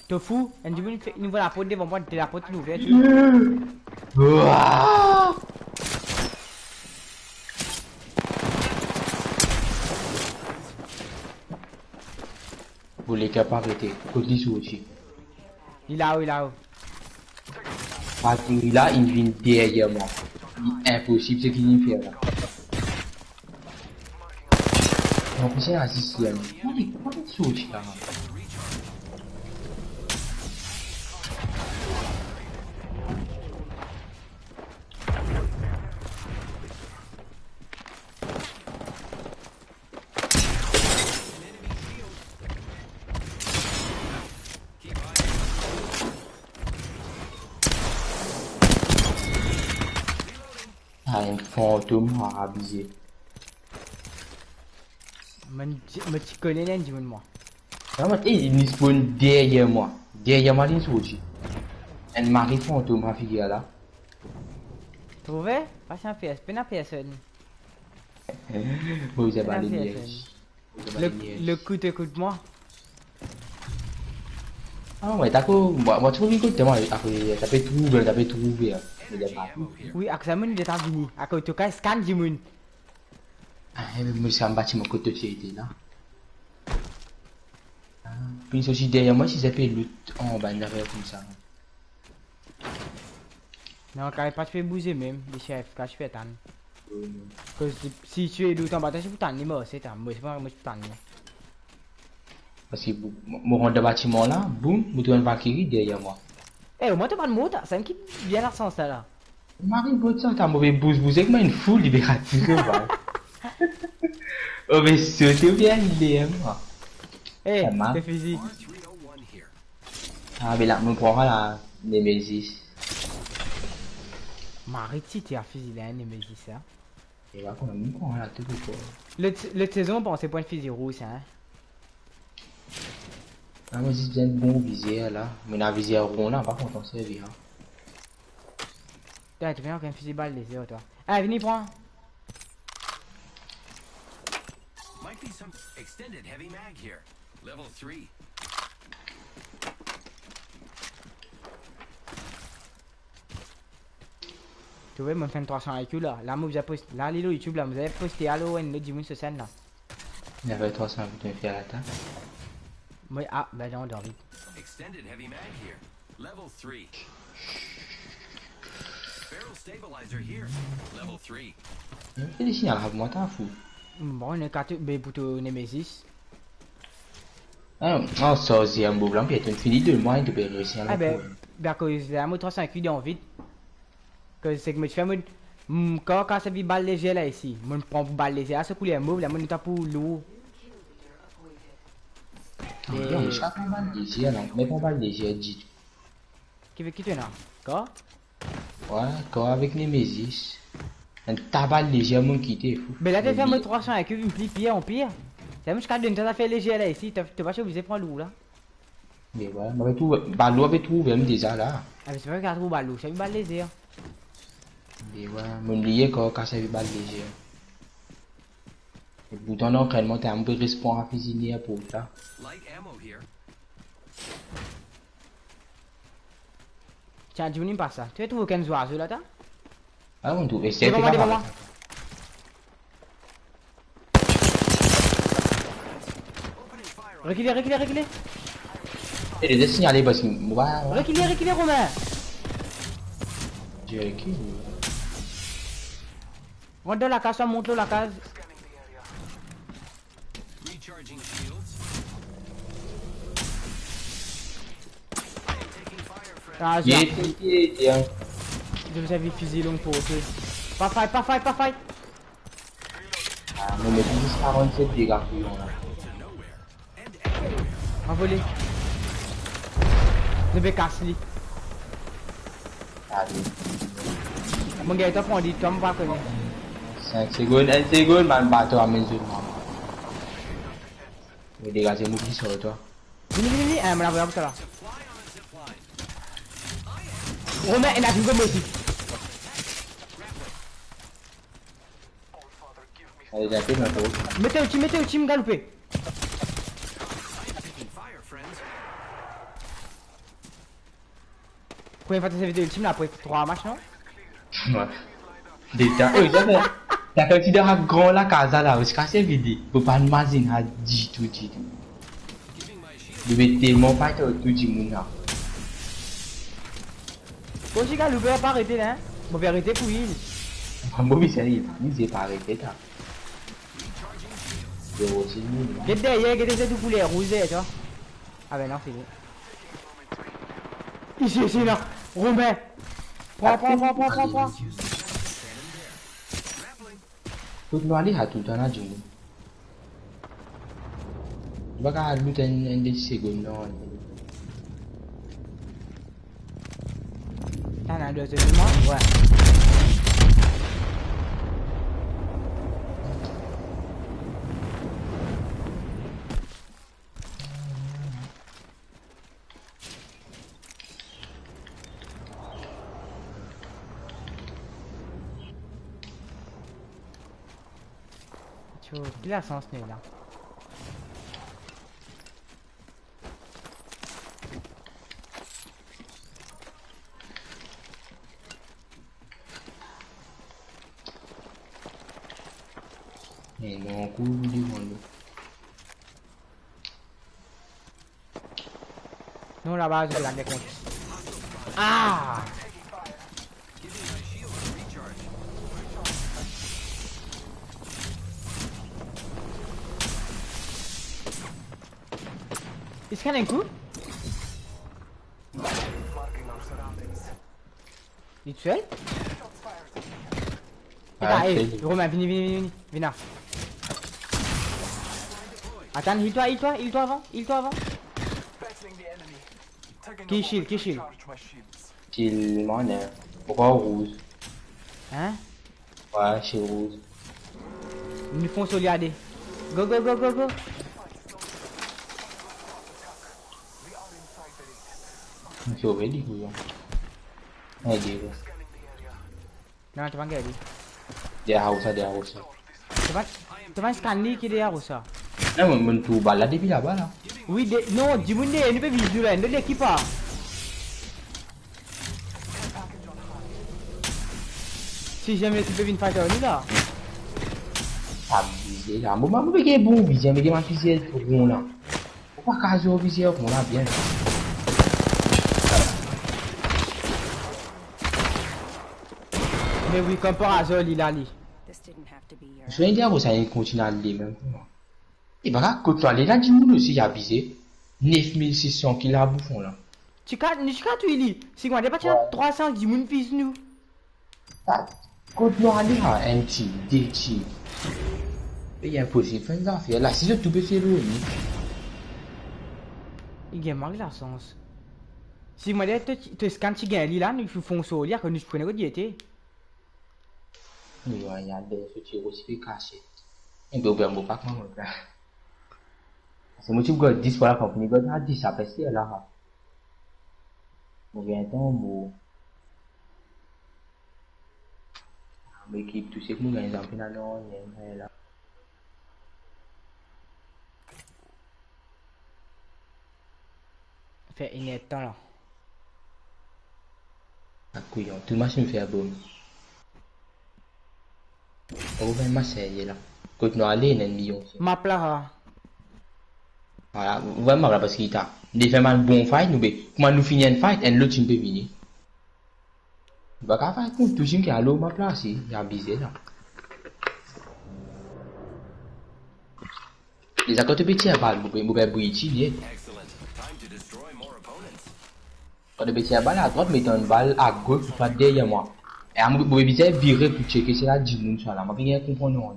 T'es fou? Un Jimoun, il voit la porte devant moi, la porte est ouverte. Ouah! Vous les capables arrêter. Côté sous aussi. Il est là-haut, il est là-haut. Parce que là, il vient derrière moi. Impossible ce qu'il me fait là. En plus, c'est un système. Comment il sous aussi là? Ah, un fantôme à abuser. Mais tu connais un Jimoun, moi. Non, mais il me spawn derrière moi. Derrière moi, il est aussi. Un mari fantôme à figure là. Trouvé? Passe un PS, peine à personne. Vous avez La les PSN. lièges. Le coup écoute-moi. Ah ouais, d'accord. Moi, tu vois, écoute, moi, après, t'as pas trouvé. Mais il y a pas. Oui, à ça, il est États-Unis. À côté de scan Jimoun. Ah, mais moi, c'est un bâtiment côté de été là. Puis aussi derrière moi, si ça fait lutte en bas derrière comme ça. Non, quand pas tu fais bouger même, les chefs, quand je fais tan. Parce que si tu es d'autant bataille, je peux t'en moi, c'est tan. Moi, je peux t'en. Parce que mon rond de bâtiment là, boum, je trouve une Valkyrie derrière moi. Eh, au moins, t'as pas de mots, c'est un qui vient dans ce sens là. Marie Botsa, t'as un mauvais bouze avec moi, une foule libératrice, va. Oh, mais c'était bien, il est, moi. Eh, Ça marche. t'es physique. R301 here. Ah, mais là, me prendra la Nemesis. Marie, si tu as fusil là, mais dis ça. Et là, quand même, me prendra la tout quoi. Le saison, bon, c'est pas une fusil rouge, hein. Ah, moi, j'ai bien de bon visière là. Mais la visière rond là, par contre, on s'en servir. Tu viens avec un fusil balle les yeux, toi. Ah, venez, prends. Might be some extended heavy mag here. Level 3. Tu vois, mon fan 300 IQ là. Là, moi, vous avez posté. Là, Lilo YouTube, là, vous avez posté Halo and le Dimun ce scène là. Il y avait 300 de faire l'attaque. Moi, ah, bah non, David. Extended heavy mag here. Level 3. Barrel stabilizer here. Level 3. Il fait des signaux à moi, t'en fous. Bon, on est 4 B pour ton Nemesis. Ah, ça, c'est un beau blanc, puis il est fini de moi, il devait réussir à Ah, ben, coup. ben, cause la mode 300 IQ dans vite. Que c'est que moi, je fais mon. Quand ça vit balle légère là ici, moi, je prends pour balle légère. À ce coup, les mots, là, moi, je tape pour lourd. Non, mais chaque balle légère, non, mais pas balle légère, dit. Qui tu es là? Quoi? Ouais, quand avec Nemesis. Un tabac léger, mon quitté, fou. Mais là, tu fais mode 300 IQ, une pli pire en pire. C'est même jusqu'à donner ça fait léger là ici, t'es pas obligé de prendre lourd là. Mais ouais, mais tout, Ballot avait trouvé même déjà là. Ah, mais c'est pas qu'il y a trop balle lourd, c'est une balle légère. Mais ouais, mon lié quand ça fait balle légère. Et pourtant, l'entraînement, t'es un peu responsable à cuisiner pour ça. Light ammo here. Tiens, dis-moi pas ça. Tu as trouvé aucun oiseau là, t'as? Ah, on trouve. Et c'est Devant moi, devant moi. Reculez, reculez, reculez. Et les signalés parce que. Ouais, Reculez, reculez, Romain. j'ai reculé. Rentre dans la case, on monte la case. Recharging shields. I am taking fire, friend. Ah, Il j'ai. est un. Je vous avais fusil long pour eux. Pas fight, pas fight, pas fight. Ah, mais mettons juste 47 dégâts pour là. Envolé. Je vais casser lui. Allez. Mon gars, il t'a fondu, toi, on va connaître. 5 secondes, 1 seconde, man, bateau à mesure. Mais dégâts, c'est moi qui sors toi. Vini, vini, vini. Ah, me la voyais tout à l'heure. Romain, il a vu comme aussi. Allez, j'ai appelé ma tour. Mettez au team, galopé. Taking fire, friends. Première fois que tu as vu le team là après 3 matchs, non? Ouais. Déjà, oh, t'as fait un petit de grand la casa là, parce que c'est vide. Faut pas imaginer à 10 tout. Giving my shield. Il devait tellement pas être tout du monde là. Aussi, galopé, on va pas arrêter là. On va arrêter pour il. Moi, mais sérieux, il s'est pas arrêté là. C'est aussi nul. Get derrière, get derrière tout poulet, rouge derrière, tu vois. Ah ben non, c'est lui. Ici, là. Romain. Prends. Faut que nous aller à tout le temps là, du monde. Tu vas qu'à lutter un des secondes, non. T'en as 2 secondes, ouais. Il a sens né là. Mais non, coup, du monde. Non, là-bas, je vais la décompte. Ah! Giving my shield a recharge. Il scanne un coup? Marking our surroundings. Il est seul? Ah, Hey, c'est- Romain, viens là. Attends, heal-toi avant. Battling the enemy. Taking Qui a shield, moment qui to shield? recharge my shields. Qu'il m'en est. Pourquoi rouge? Hein? Ouais, chez rouge. Ils nous font soliader. Go. We are inside the ring. C'est horrible, du coup. Ouais, des gars. Scanning the area. Non, tu vas gagner. Des house, des house. Tu vas? I am Tu vas scanner qui est derrière ou ça? Là, mon tout balle là depuis là-bas là. Oui, non, dis-moi, ne peut vivre là, ne l'équipe pas. Si jamais tu peux venir faire ça, là. Ah, visé là. Moi, je vais bon visé, mais je vais visé pour bon là. Pourquoi caser au visé pour là bien? Mais oui, comme par hasard, il a li. This didn't have to be your Je vais dire que ça continue à aller même. Et bah, quand tu allais là, dis-moi aussi, il a visé 9600 qu'il a bouffon là. Tu cas, tu lis. Si on a pas 310 000 fils nous. Ah, quand tu allais là, un petit, deux petits. Et impossible, faire des affaires. Là, si je tout peux faire l'eau, Il y a marre la sens. Si moi, tu scannes, tu gagnes là, nous faisons ça au lire que nous prenons au diété. il y a des petits aussi cachés. Et bien, on ne pas comment on fait. C'est moi qui vais 10 fois la compagnie, je vais 10 à passer là. On vient un temps, l'équipe, tout ce que nous gagnons en finale, il y a là. Fait une temps là. À couillon, tout le match me fait un boom. On va même essayer là. Quand nous allons, il y a un million. Ma plat. Voilà, vraiment là parce qu'il t'a. Il fait un bon fight, nous, comment nous finir un fight, et l'autre ne peut venir. Il va faire un tout qui a l'eau ma place, il y a bizarre là. Les accords de petit à balle, vous pouvez bouillir, Excellent. Time to destroy more opponents. quand de petit à balle à droite, mettez une balle à gauche pour faire derrière moi. Et à vous pouvez virer pour checker si la 10 minutes sur là, je ne comprends pas.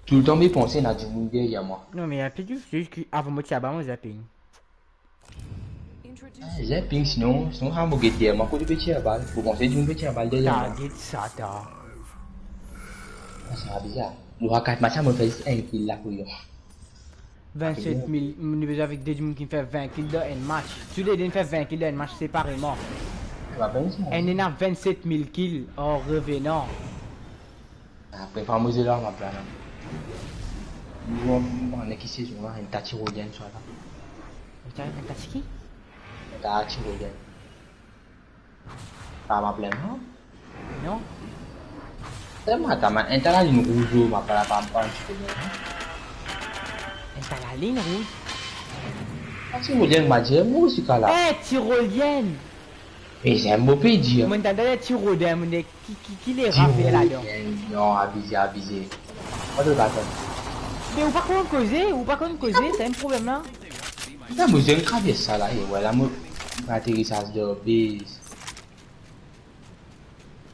Tout le temps, mes pensées n'a 10 minutes derrière moi. Non, mais il y a plus de juste qu'avant moi, tu as pas zapping. introduce J'ai ping sinon, je vais me derrière moi, quand de petit à balle, vous pensez d'une petit à balle derrière moi. T'as dit ça, t'as. C'est bizarre. Le racket match me fait un kill là pour eux. 27 000, nous avons avec des gens qui font 20 kills dans un match. Tu les fait 20 kills dans un match séparément. Tu vas bien ça? Elle en a 27 000 kills en revenant. Après, pas moi, là, ma plan. Nous, on est qui saison là, un tas tyrolienne sur là. Tu as un tatiki? Un tas tyrolienne. Pas ma plan, non? Non? C'est moi, t'as un tas une rougeau, ma plan, pas un tyrolienne. Elle t'a la ligne rouge. Un tyrolienne m'a dit, moi aussi, là. Eh, tyrolienne! Mais c'est un beau pays, dire. Mon t'as des tyroliennes, qui les rafait là-dedans? Non, abusé. Pas de d'accord. Mais ou pas qu'on causer, c'est un problème là. Là, moi, j'ai un cravier ça là, et voilà, moi, atterrissage de base.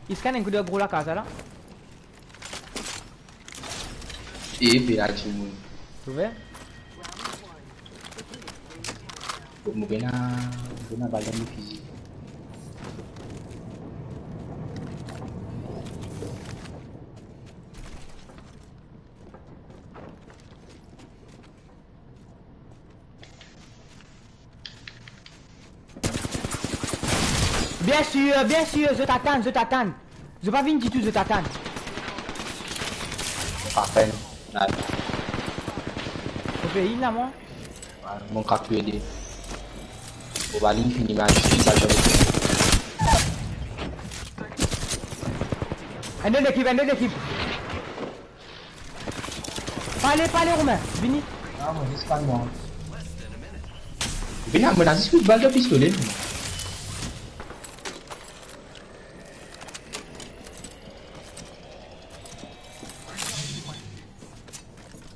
Il scanne un coup de gros la casa là. Et puis là, tu me. Tu vois? Mo bena balle de physique. Bien sûr, je t'attends. Je pas venir du tout, je t'attends. Parfait. Là, Au pays là, moi. mon cap PD. On va l'infini match, balle de Un de l'équipe. Parlez, Romain. Vini. Ah, moi, c'est pas moi. Bien, on a 18 balles de pistolet.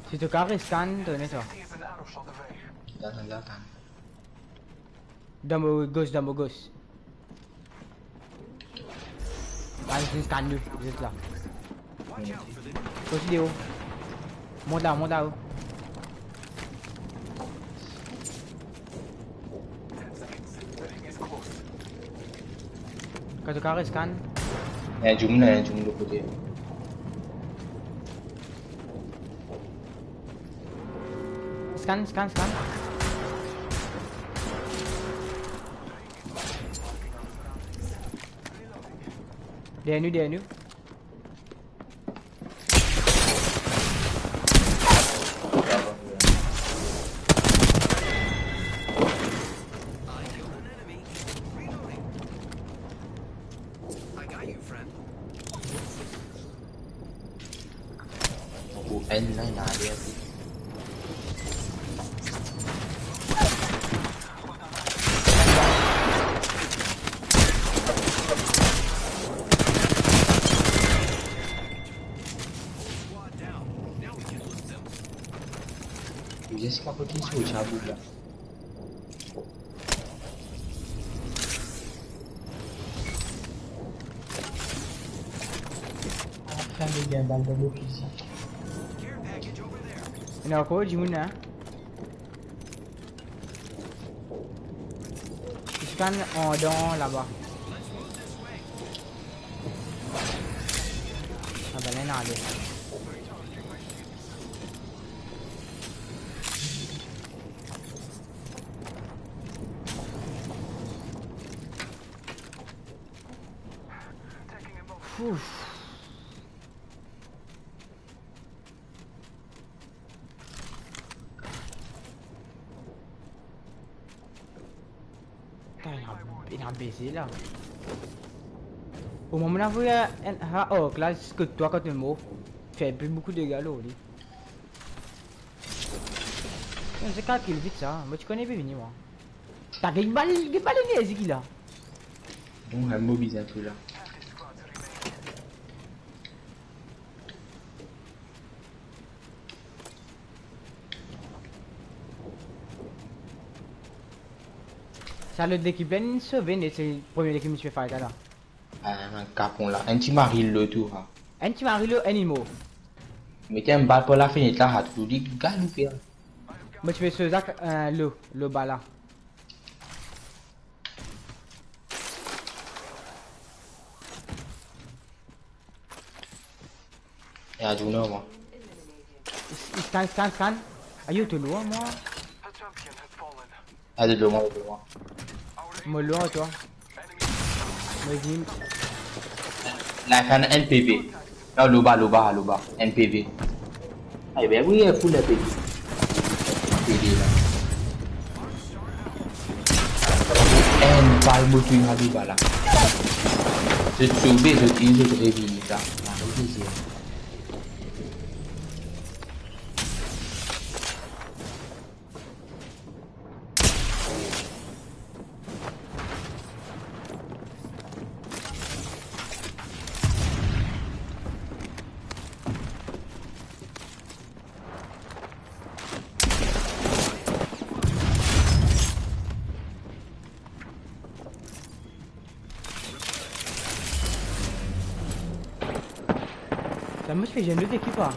Si tu carres, scanne, donnez ça. Here's an arrow shot away. Attends. Dans mon gauche. Allez, je scanne lui, vous êtes là. Gauche Léo. Monte là haut. 10 seconds. The ring is close. Quand tu carres, scanne. Un zoom de côté. Scanne. Derrière nous. allez, vas-y. Just pas côté sur le chabou là. Enfin, les gars, balle dans le fusil. Il y en a encore du monde là. Il scanne en dans là-bas. Ah ben là, il y en a allé. Ouf. Putain, il a un baiser là. Au moment où il y a un oh, là, c'est que toi quand tu me fait plus beaucoup de dégâts là. C'est quand qu'il vite ça. Moi tu connais pas venir moi. T'as une balle de nez là. Bon, elle mobilise un peu là. Ça le d'équipe une sauvé et c'est le premier équipe qui fait fight là. Un capon là. Un petit mari le tour. Un petit mari le animal. Mettez un balle pour la fenêtre là, tout dit galoupé. Moi tu fais ce Zach le bas là. Et à journée moi. Il scan. Aïe, t'es loin moi. A champion has fallen. Ah de loin, de loin. Moi loin toi. Moi dis. Là, il y a un NPV. Non, le bas. NPV. Ah, ben oui, il faut le NPV. NPV là. Un balle moto, il y a des balles là. Je te sauve, je te réveille là. Ça me fait j'ai deux équipes là.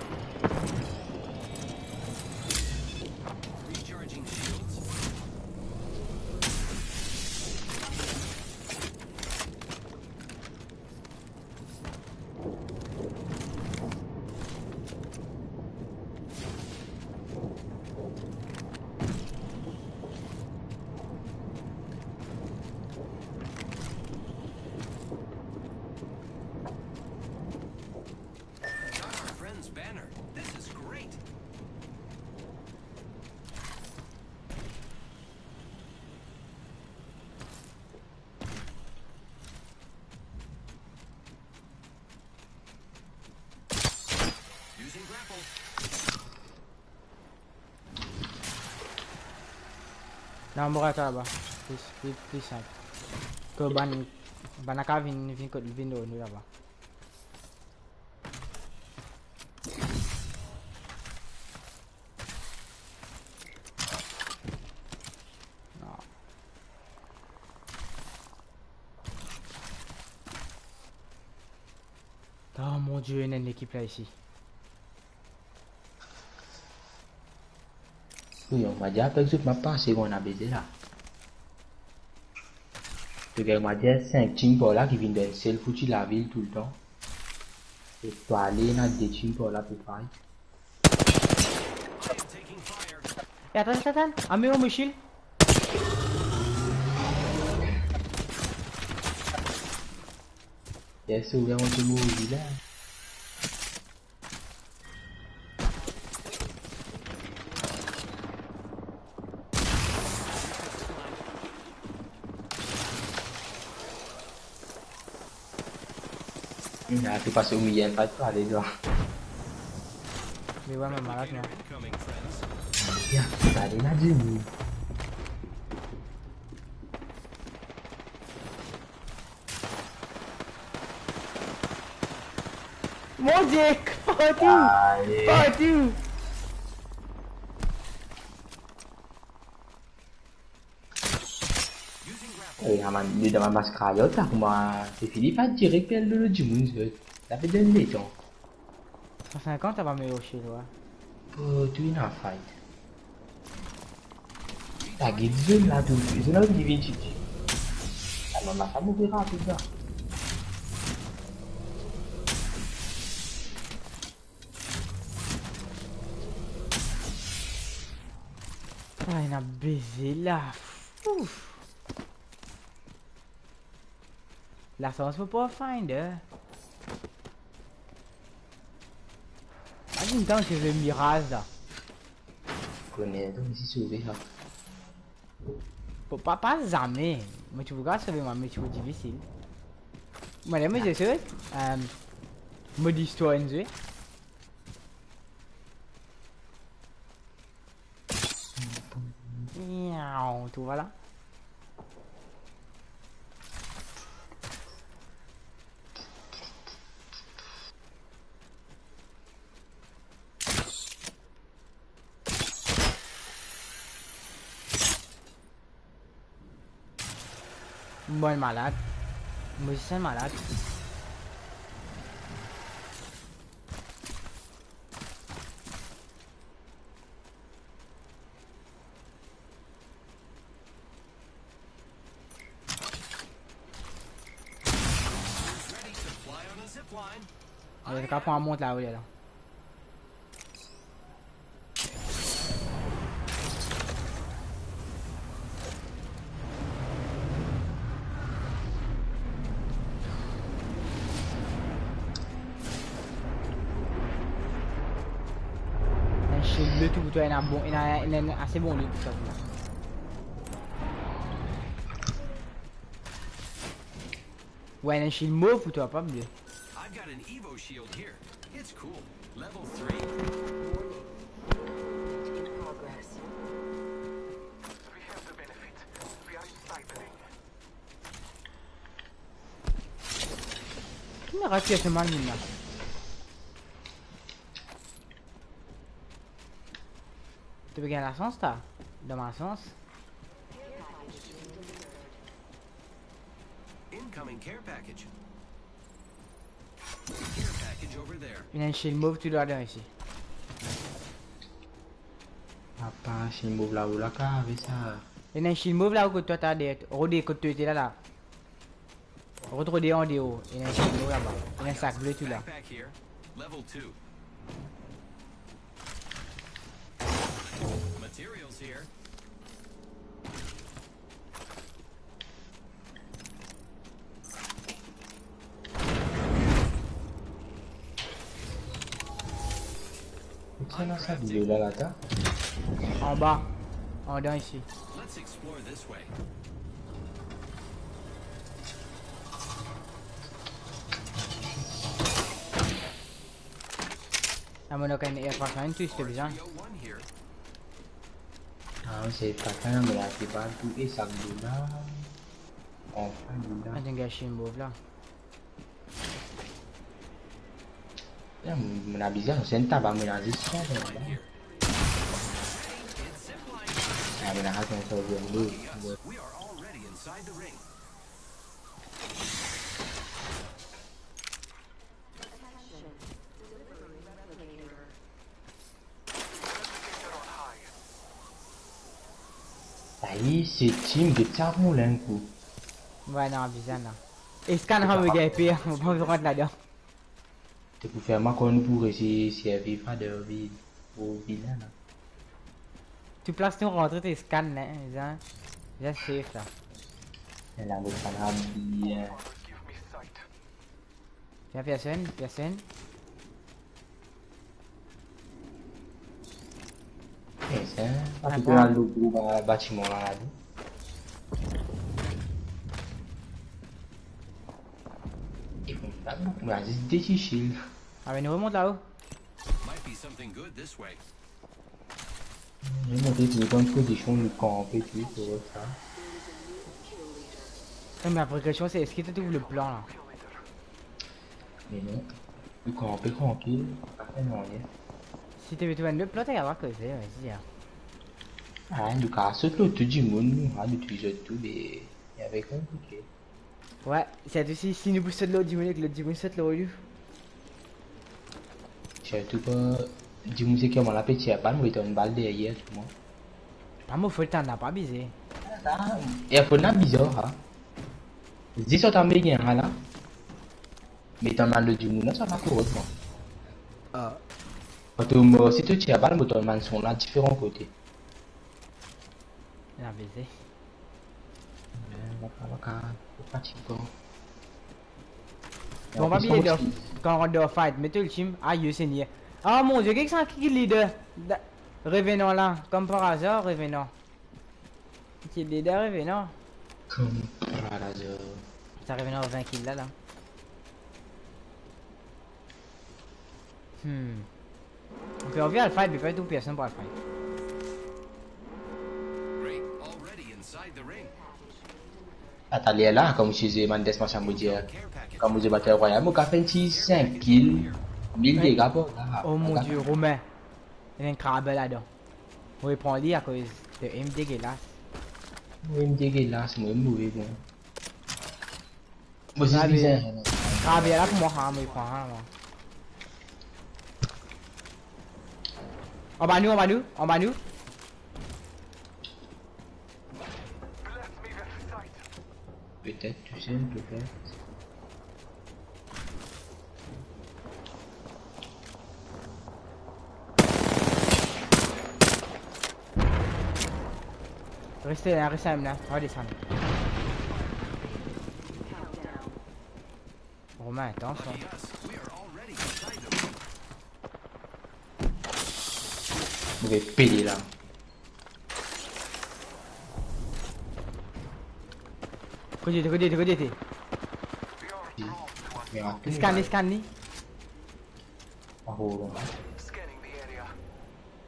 Nah, murah tak apa. Please side. Ke ban nak vin kot window ni apa. Oh mon dieu, il y a une équipe là ici. Oui, on m'a dit avec ce m'a passé qu'on a baisé là. Le gars m'a dit 5 teams pour là qui viennent de seul foutu la ville tout le temps. Et toi aller dans des teams pour là pour faire. Eh, attends. Amène mon shield. Yes, c'est ouvert un peu mourir là. Tu passes au milieu, pas de aller là. Mais ouais, mais malade, moi. Incoming, friends. Bien, allez là, Jimmy. Mon dieu! Fuck you! Allez. Fuck you! Lui dans ma mascara, là, moi, c'est fini pas direct qu'elle le Jimmy. Ça fait des temps. 150, ça va me hocher, là. Oh, tu es in a fight. La guide là, tout. C'est là où il vient de chier. Alors, ma femme ouvrira rapide là. Ah, il a baisé là. Ouf. La sauce peut pas finder. Imagine tant que je vais mirage là. Je connais, donc ici, c'est ouvert là. Pas jamais. Mais tu regardes ça, mais c'est difficile. Madame, je sais. Mode histoire, en jeu. Miaou, tu vois là. Bon malade. Musicien malade. Ready to fly on a zip line. Il y a qu'à prendre un monte là où il est là. Le tout pour toi, il a bon, il a assez bon lui pour ça. Ouais, il a un shield mauve pour toi, pas bleu. I've got an Evo shield here. It's cool. Level 3. In progress. We have the benefit. We are inside the ring. Qui m'a raté ce mal là? Tu veux gagner la sens, t'as? Dans ma sens. Incoming care package. Care package over there. Il a un shield mauve, tu dois aller ici. Papa, c'est une mauve là où la cave et ça. Il a un shield mauve là où toi t'as des. Rodé, quand tu étais là. Retrouver en déo. Il a un shield mauve là-bas. Il a un sac bleu, tu là. Backpack here. Level 2. Materials here. C'est là ça, vidéo là, là, t'as. En bas. En dedans ici. Let's explore this way. La monocaine est pas fin, tu sais bien. 301 here. Ah, c'est pas quand mais là, c'est pas tout et ça de là. Enfin, de là. Il a un shield mauve là. Là, mon abusé, c'est un tabac mélangé ça, là. It's zipline. Ah, mais là, quand ça vient de Yes, we are already inside the ring. Aí, c'est team de Tchapon là, un coup. Ouais, non, bizarre là. Et scan un peu pire, on va pas rentrer là-dedans. Tu peux faire ma conne pour essayer de servir de vie au vilain là. Tu places ton rentrée tes scans là, hein. Déjà safe là. Et là, vous prenez bien. Give me sight. Tiens, personne, personne. Et ça, parce que là, le gros bâtiment là. Et bon, là, on a juste des chichils. Ah, mais nous remonte là-haut. Might be something something good this way. J'ai monté une bonne position de camper, tu vois, pour ça. Mais après question c'est est-ce que tu ouvres le plan là? Mais non. Le camper tranquille, pas fait non rien. Si tu veux trouver le plan, tu vas voir que c'est, vas-y. Hein. Ah, le cas, ce que tu dis, mon, on utilise tout, mais il y avait compliqué. Ouais, c'est aussi si nous poussons de l'autre dimanche, le dimanche c'est le relu. Surtout que, dis-moi, c'est comment la petite balle, moi, il une balle derrière, tout le monde. Ah, moi, faut le temps, n'a pas bisé. Et après, on a bizarre, hein. Si ça t'a mis bien, là. Mais t'en as le dimanche, ça va correctement. Ah. Quand tu, si tu tires balle, moi, t'en as sont là, différents côtés. Il a baisé. Bon, on va bien là. Quand on rentre dans le fight, mettez le team. Aïe, c'est niais. Ah mon dieu, qu'est-ce qui est le leader? Revenons là, comme par hasard, revenons. Qui est le leader, revenons. Comme par hasard. Ça revenons à 20 kills là. On peut enlever le fight, mais pas tout personne pour le fight. Great, already inside the ring. Attends, là, comme je disais, Mendes m'a chambre dire, comme je battais Royal, moi, j'ai fait 5 kills, 1000 dégâts pour là. Oh mon dieu, Romain. Il y a un crabe là-dedans. On va prendre lui à cause de M dégueulasse. Moi, M dégueulasse, moi, mauvais, bon. Moi, c'est Ah, bizarre. Crabe là pour moi, moi, il prend un, moi. En bas nous, en bas nous, en bas nous. Bless me with sight. Peut-être, tu sais, peut-être. Restez là, là. On va descendre. Romain, attention. Yes, we are already inside the ring. Je vais payer là. Côté. Scanne, lui. Scanning the area.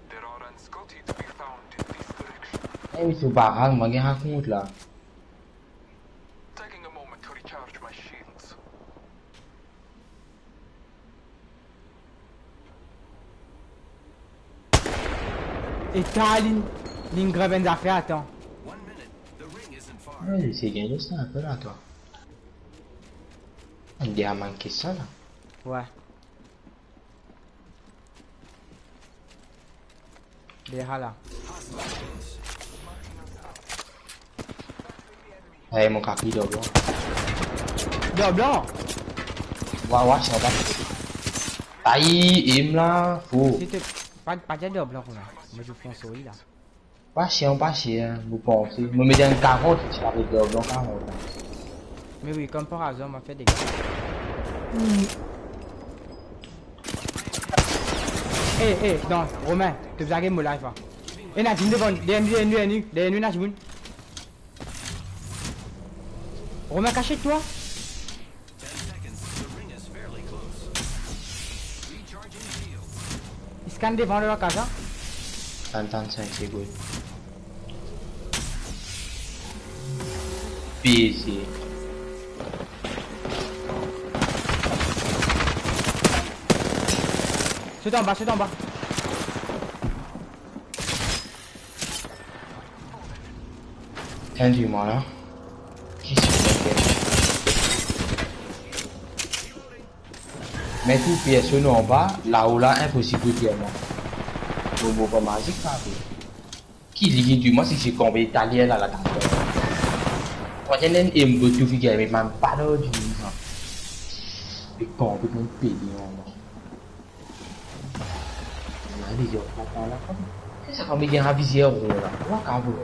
There are Unscoti to be found in this direction. Eh, mais c'est pas grave, moi, je raconte là. Taking a moment to recharge my shields. Et t'as ligne grave d'affaires, attends. 1 minute. The ring isn't far. Ouais, c'est gagné ça un peu là, toi. On a manqué ça là. Ouais. Déjà là. Eh, mon capi de blanc. Blanc. Ouais, c'est pas. Aïe, il là, fou. Si tu... Pas de blanc, Romain. Moi, je fonce au lit, là. Pas chiant, vous pensez. Vous mettez un 40, tu vas avec de blanc 40. Mais oui, comme par hasard, on m'a fait des gars. Non, Romain, tu blagues mon live. Et Najim devant, derrière nous, Najim. Romain, cachez-toi. 10 seconds. The ring is fairly close. Recharging shields. Il scanne devant leur casa. 35 secondes. PC. Saute en bas. Dis-moi là. Qui c'est? Mais tout pièce en bas, là où là, impossible de faire. Bon, pas magique, ça. Qui dit du moi si j'ai combien italien là, là-dedans. Quand il y a un imbo tout fait, mais même pas là, du coup. Et complètement pédé, Allez, je vais pas là. C'est ça, comme il y a un visière, là. On va quand même.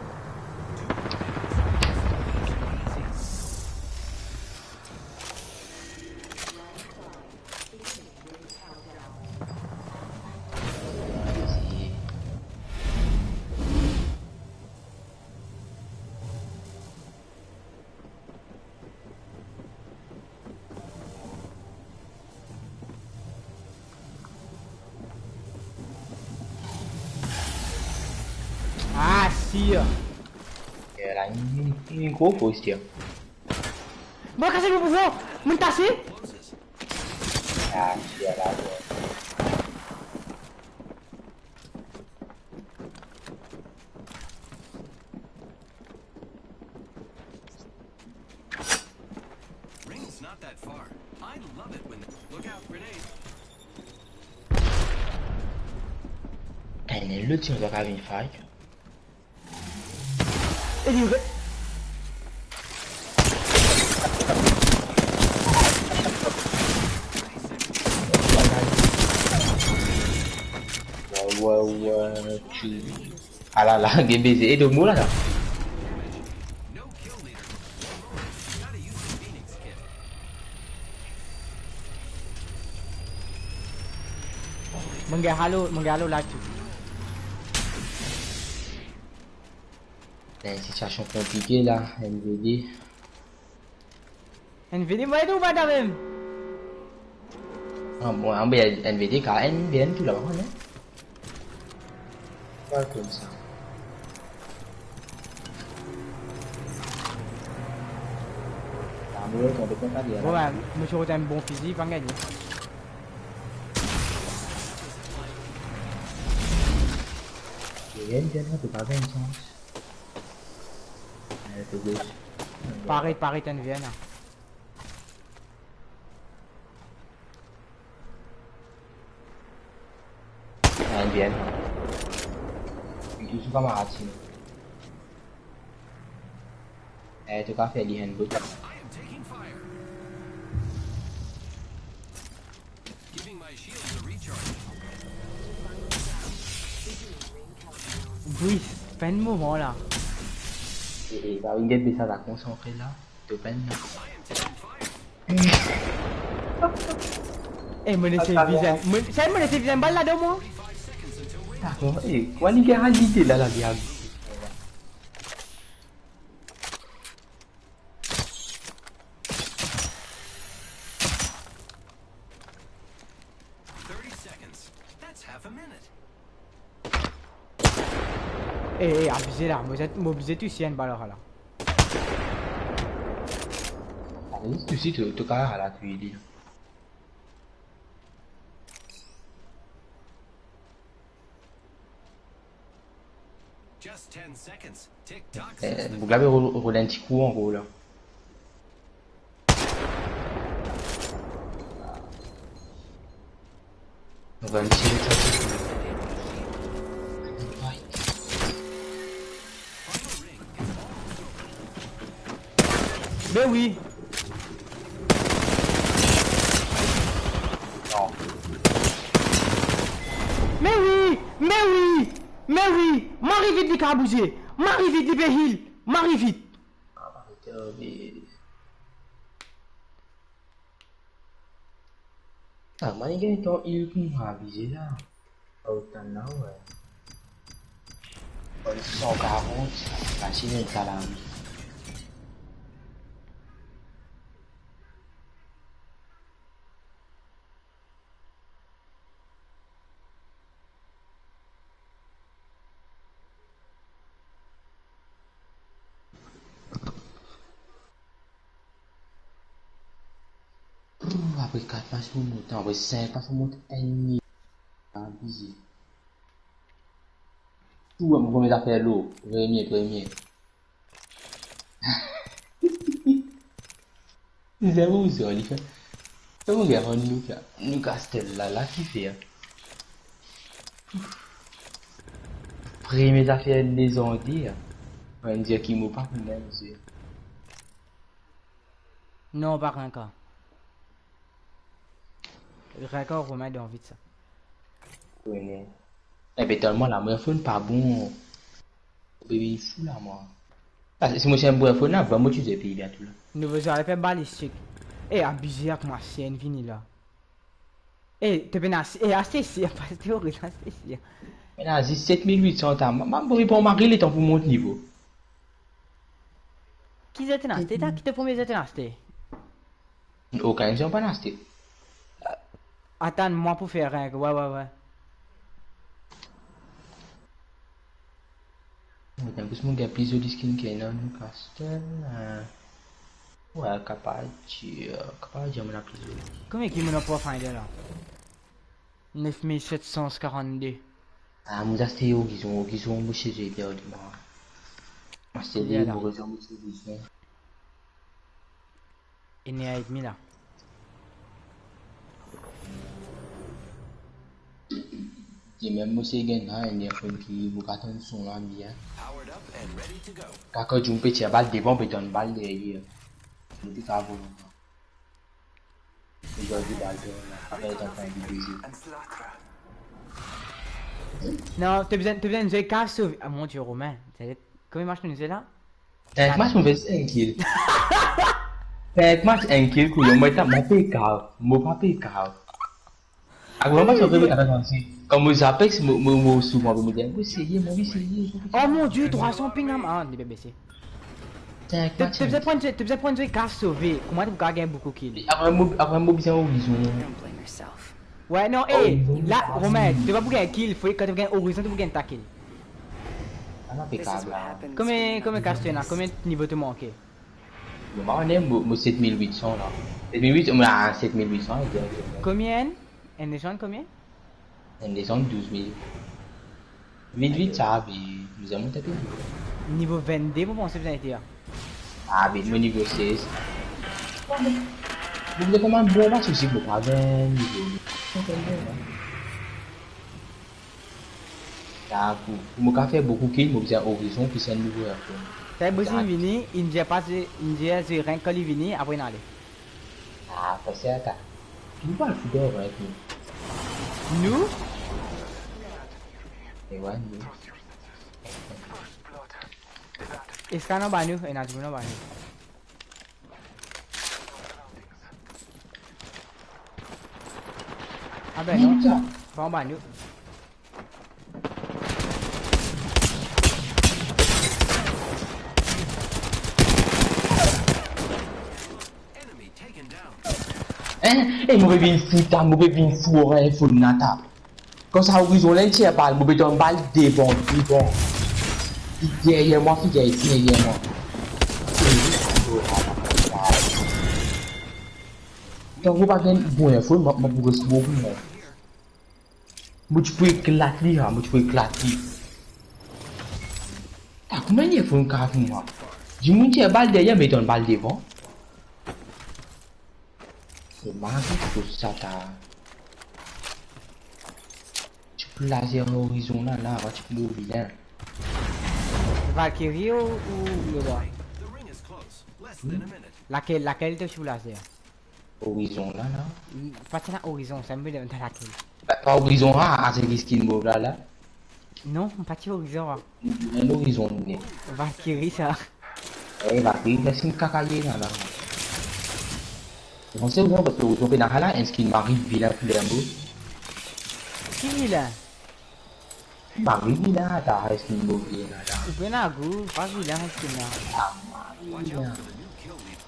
Sire. Et là, une grosse fausse tir. Bon, cassez le pouvoir. Mon tassé. Ah, je suis là. Ring's not that far. I love it when. Look out, grenade. Elle est le tir de Ravine Fight. Et livré. Ouais, tu. Ah là, game baiser. Et de mots là. No kill leader. Gotta use the Phoenix kit. Mon gars, là, tu. Il y a une situation compliquée là, NVD. NVD, moi, et où va même? Ah bon, il y a NVD car NVN tout là-bas, non? Pas comme ça. Ah, mais on peut pas dire. Bon, bah, monsieur Rotin, un bon physique, va gagner. NVN, on peut pas avoir une chance. C'est gauche. Pareil, NVN. NVN. Il joue comme un ratin. Tu vas faire les handbooks. I am taking fire. Giving my shields a recharge. Brice, pas un moment là. Et bah, une guette ça va concentrer là. De peine là. Eh, me laissez viser. Ça me laissez viser un balle là-dedans, moi? D'accord, et quoi les réalité là, la diable? 30 seconds. That's half a minute. Abusé là, m'obusez tu si une balle là. Allez, tu sais, tu carres à la tuile. Just 10 seconds. Tick tock. Vous l'avez roulé un petit coup en gros là. On va me tirer ça. Mais oui. Non. Mais oui. Marie vite, Carabousier. Marie vite, Béhil. Marie vite. Ah, mais il y a un temps, il est avisé là. Autant là, ouais. 140, machine est à la vie. Après 4 matchs pour monter, après 5 matchs pour monter, ennemi. Abusé. Tout mon premier affaire l'eau. Premier. C'est où ça, il fait. C'est mon gars, Newcastle là qui fait. Premier affaire les ondes. On va dire qu'il m'a pas pour moi, monsieur. Non, pas rien qu'à. Record remet dans vite ça. Oui, mais. Eh ben, tellement la mon phone pas bon. Bébé, fou là, moi. Ah, si moi j'ai un bon phone là, moi tu sais payer bien tout là. Nous vous avez fait balistique. Abusé avec ma sienne, vini là. T'es bien assez. Assez si, pas théorie, assez si. Mais là, j'ai 7800 ans. Maman, pour répondre, ma grille est en pour mon niveau. Qui était nasté? T'as qui te premier était nasté? Aucun, ils sont pas nasté. Attends, moi pour faire rien. Ouais. mais plus mon gars plus de skin qu'il y a dans Newcastle. Ouais, capable de dire mon appli. Combien qui me n'a pas fait là? 9742. Ah, moi c'est eux qui ont bouché j'ai perdu moi. Moi c'est des raisons de Et né à demi là. Et même moi c'est gain hein, il y a quelqu'un qui vous attend son là bien. Powered up and ready to go. Quand tu me peux tirer balle devant, peut une balle derrière. Je dis qu'à vous. Je dois dire balle devant. Après t'en train de baiser. And Slatra. Non, t'as besoin de jouer qu'à sauver. Ah mon dieu, Romain. Comment marche nous là? Avec match on fait 5 kills. Avec match 1 kill couillon, moi t'as mon PK, mon pas PK. Agora mais sobre a assim. Comme os Apex, mo souvent me dire, oui c'est moi oui. Oh mon dieu, 300 ping ah, les BBC. Avec T'as match. besoin de prendre jouer qu'à sauver. Comment tu peux gagner beaucoup de kills? Après mo bien horizon. Don't blame yourself. Ouais, non, hé, là, Romain, tu vas pour gagner kill, faut quand tu gagnes horizon, tu peux gagner ta kill. Ah This is impeccable. what happens. Combien casse tu as? Combien de niveau te manque? Moi on est mo 7800 là. 7800 on a 7800 Combien? Un descend combien? On descend 12000. 28 ça nous avons tapé. Niveau 22, vous pensez que vous avez été là? Ah mais mon niveau 16. Vous avez comment bon match aussi pour pas 20 niveau. Là pour me faire beaucoup de kills, moi j'ai horizon puis c'est un nouveau après. T'as bossé vini, il ne pas India c'est rien que vini après n'aller. Ah, parce que ça. Tu vois le football avec nous. Nous? Et ouais, nous. Est-ce qu'on a banu? Et n'a pas banu. Ah ben non, pas en banu. Enemy taken down. Eh, moi bien foutre, moi bien fourrer, faut nata. Quand ça horizon l'entière balle, moi bien balle devant. Derrière moi, derrière moi. Donc vous pas gagner bon, faut m'a pour ce beaucoup. Moi tu peux éclater là, moi tu peux éclater. Ah comment il faut un cave moi. Je me tiens balle derrière mais donne balle devant. C'est marrant que ça t'a. Tu peux laser l'horizon là, tu peux l'oublier. Valkyrie ou le bas? The ring is close. Less than a minute. Laquelle te sous laser? Horizon là. Pas dans horizon, ça me met dans laquelle? Pas horizon là, c'est ce qu'il me là. Non, pas de horizon. L'horizon. Valkyrie ça. Eh, va dire c'est une cacaille là. On sait où parce que vous avez dans là un skin Marie Villa pour les mots. Qui là? Marie Villa, t'as un skin beau là. Tu peux n'a goût, pas vilain ce qu'il a. Watch out for the new kill leader.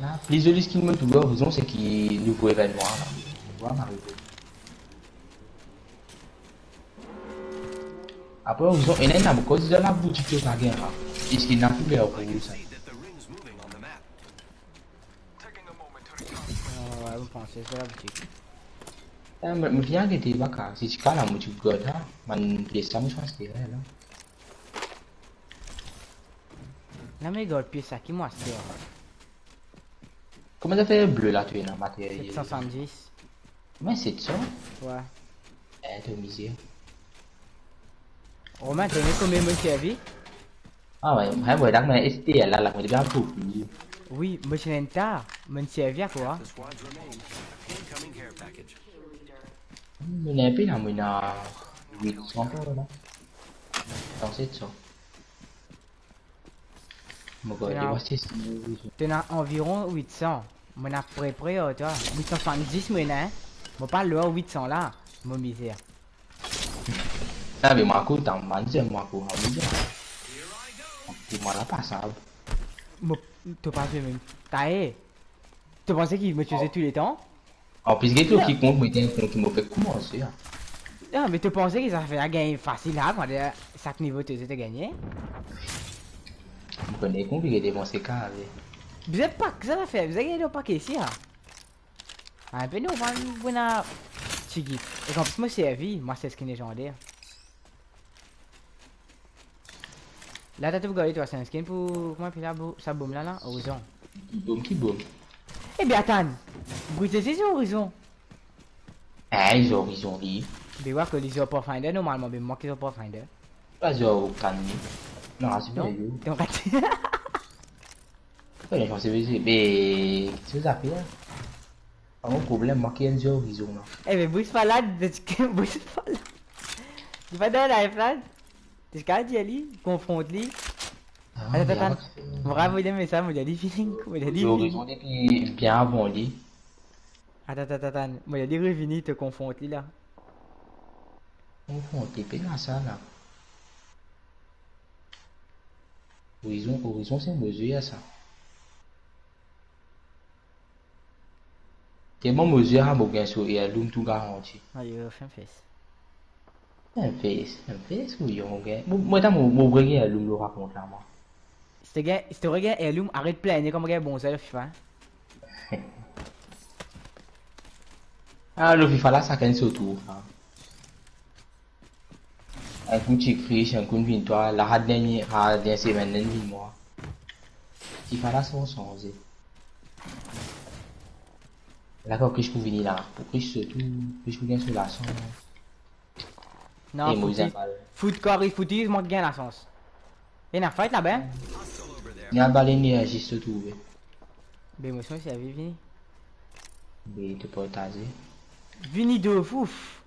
Là, les jolis skins me tout horizon c'est qui nouveau événement là. Voir Marie. Après horizon et là beaucoup de la boutique de la guerre. Est-ce qu'il n'a plus l'air pour ça? See that the ring's moving on the map. Taking a moment to recharge. Ouais, vous pensez, c'est la boutique. Mais viens que t'es vacances, si tu parles à moi tu godes là, man les ça me change là. La méga pièce ça qui moi c'est. Comment ça fait bleu là tu es dans matériel? 770. Mais c'est ça. Ouais. Eh de misère. Romain, tu connais combien de servi? Ah ouais, moi dans ma ST là là, moi bien pour finir. Oui, moi je n'ai pas. Mon servi à quoi? The squads remain. Incoming care package. Mình nè biết là mình là 800 thôi đó. Tao xếp số. Một gọi Nào. đi qua xếp. Tu as environ 800. Mon a près, tu vois. 870, moi, hein. Moi, pas le 800 là. Mon misère. Ta bị mà cô tầm bắn giờ mà cô không biết. Thì mà nó pas sao. Moi, tu pas vu même. T'as tu pensais qu'il me tuait tous les temps? En plus, cái qui compte, mais tiens, compte qui me fait commencer. Ah, mais tu pensais que ça fait un gain facile là, quand chaque niveau tu étais gagné? Je connais compliqué de défoncer carré. Vous êtes pas que ça l'a fait, vous avez gagné le paquet ici là. Un peu nous, on va nous voir Chigi. Et en plus, moi, c'est vie, moi, c'est skin légendaire. Là, t'as tout regardé, toi, c'est un skin pour. Comment il appelle ça, boum là, Horizon. Qui boum. Eh bien, attends, Brutus, c'est Horizon. Ah, ils ont ri. Mais voir que les ont pas Finder, normalement, mais moi qui ont pas Finder. Pas genre au calme. Non, c'est bien. Donc, Ouais, je sais, mais qu'est-ce que ça fait là? Pas mon problème, moi qui ai un horizon là. eh, mais bouge pas là, bouge pas là. Tu vas dans la life là. Tu es capable d'y aller, confronte-les. Attends. On va envoyer un message, on va dire feeling. L'horizon depuis bien avant lui. Attends. Moi, il y a des revenus te confronter là. T'es pénal ça là. Horizon c'est mesure ça. T'es bon mesure à mon gain sur et à l'homme tout garanti. Ah, il fait un face. Un face, oui, on gagne. Moi, t'as mon breguet à l'homme le raconte là, moi. Si tu regardes Heirloom, arrête de plaigner comme un bon ça le FIFA. Ah, le FIFA là, ça gagne surtout. Un coup de chic un coup de victoire, la dernière semaine, un mois. FIFA là, c'est changé. Là, quand je peux venir là, pour que je surtout, que je peux gagner sur la chance. Non, foot corps et footies, moi gagne la chance. Il y a une fight là-bas. Il y a un bal énergie surtout. Ben, moi, c'est Vini. Mais tu peux partager. Vini de ouf.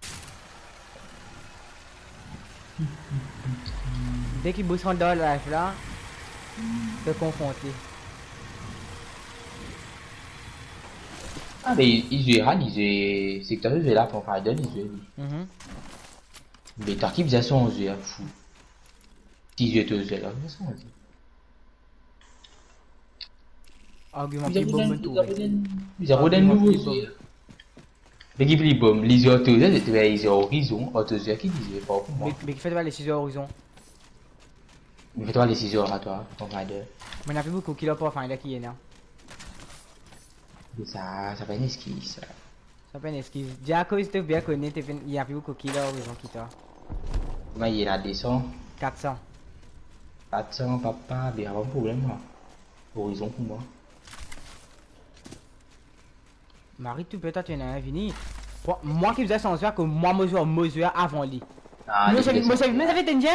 Dès qu'il bouge dans le life là, te confronter. Ah, mais il joue, c'est que tu as vu là pour faire donner, il joue. Mais t'as qui faisait son jeu, fou. Si je te jeu là, il faisait son jeu. Argument qui est bon, tout. Ils ont un nouveau jeu. Mais qui plie bon, les autres jeux, ils ont horizon, autres jeux qui disaient pas pour moi. Mais qui fait les 6 heures horizon. Mais fais-toi les 6 heures à toi, ton finder. Mais il n'y a plus beaucoup qui l'ont pas finder qui est là. Ça fait une esquisse. Ça fait une esquisse. Diaco, si tu bien connu, il y a plus beaucoup qui l'ont horizon qui t'a. Comment il y a 200? 400. 400, papa, il y a pas de problème là. Horizon pour moi. Marie, tu peux toi, tu es un Vini. Moi qui faisais sans que moi, mesure avant lui. Moi, ça fait tenir.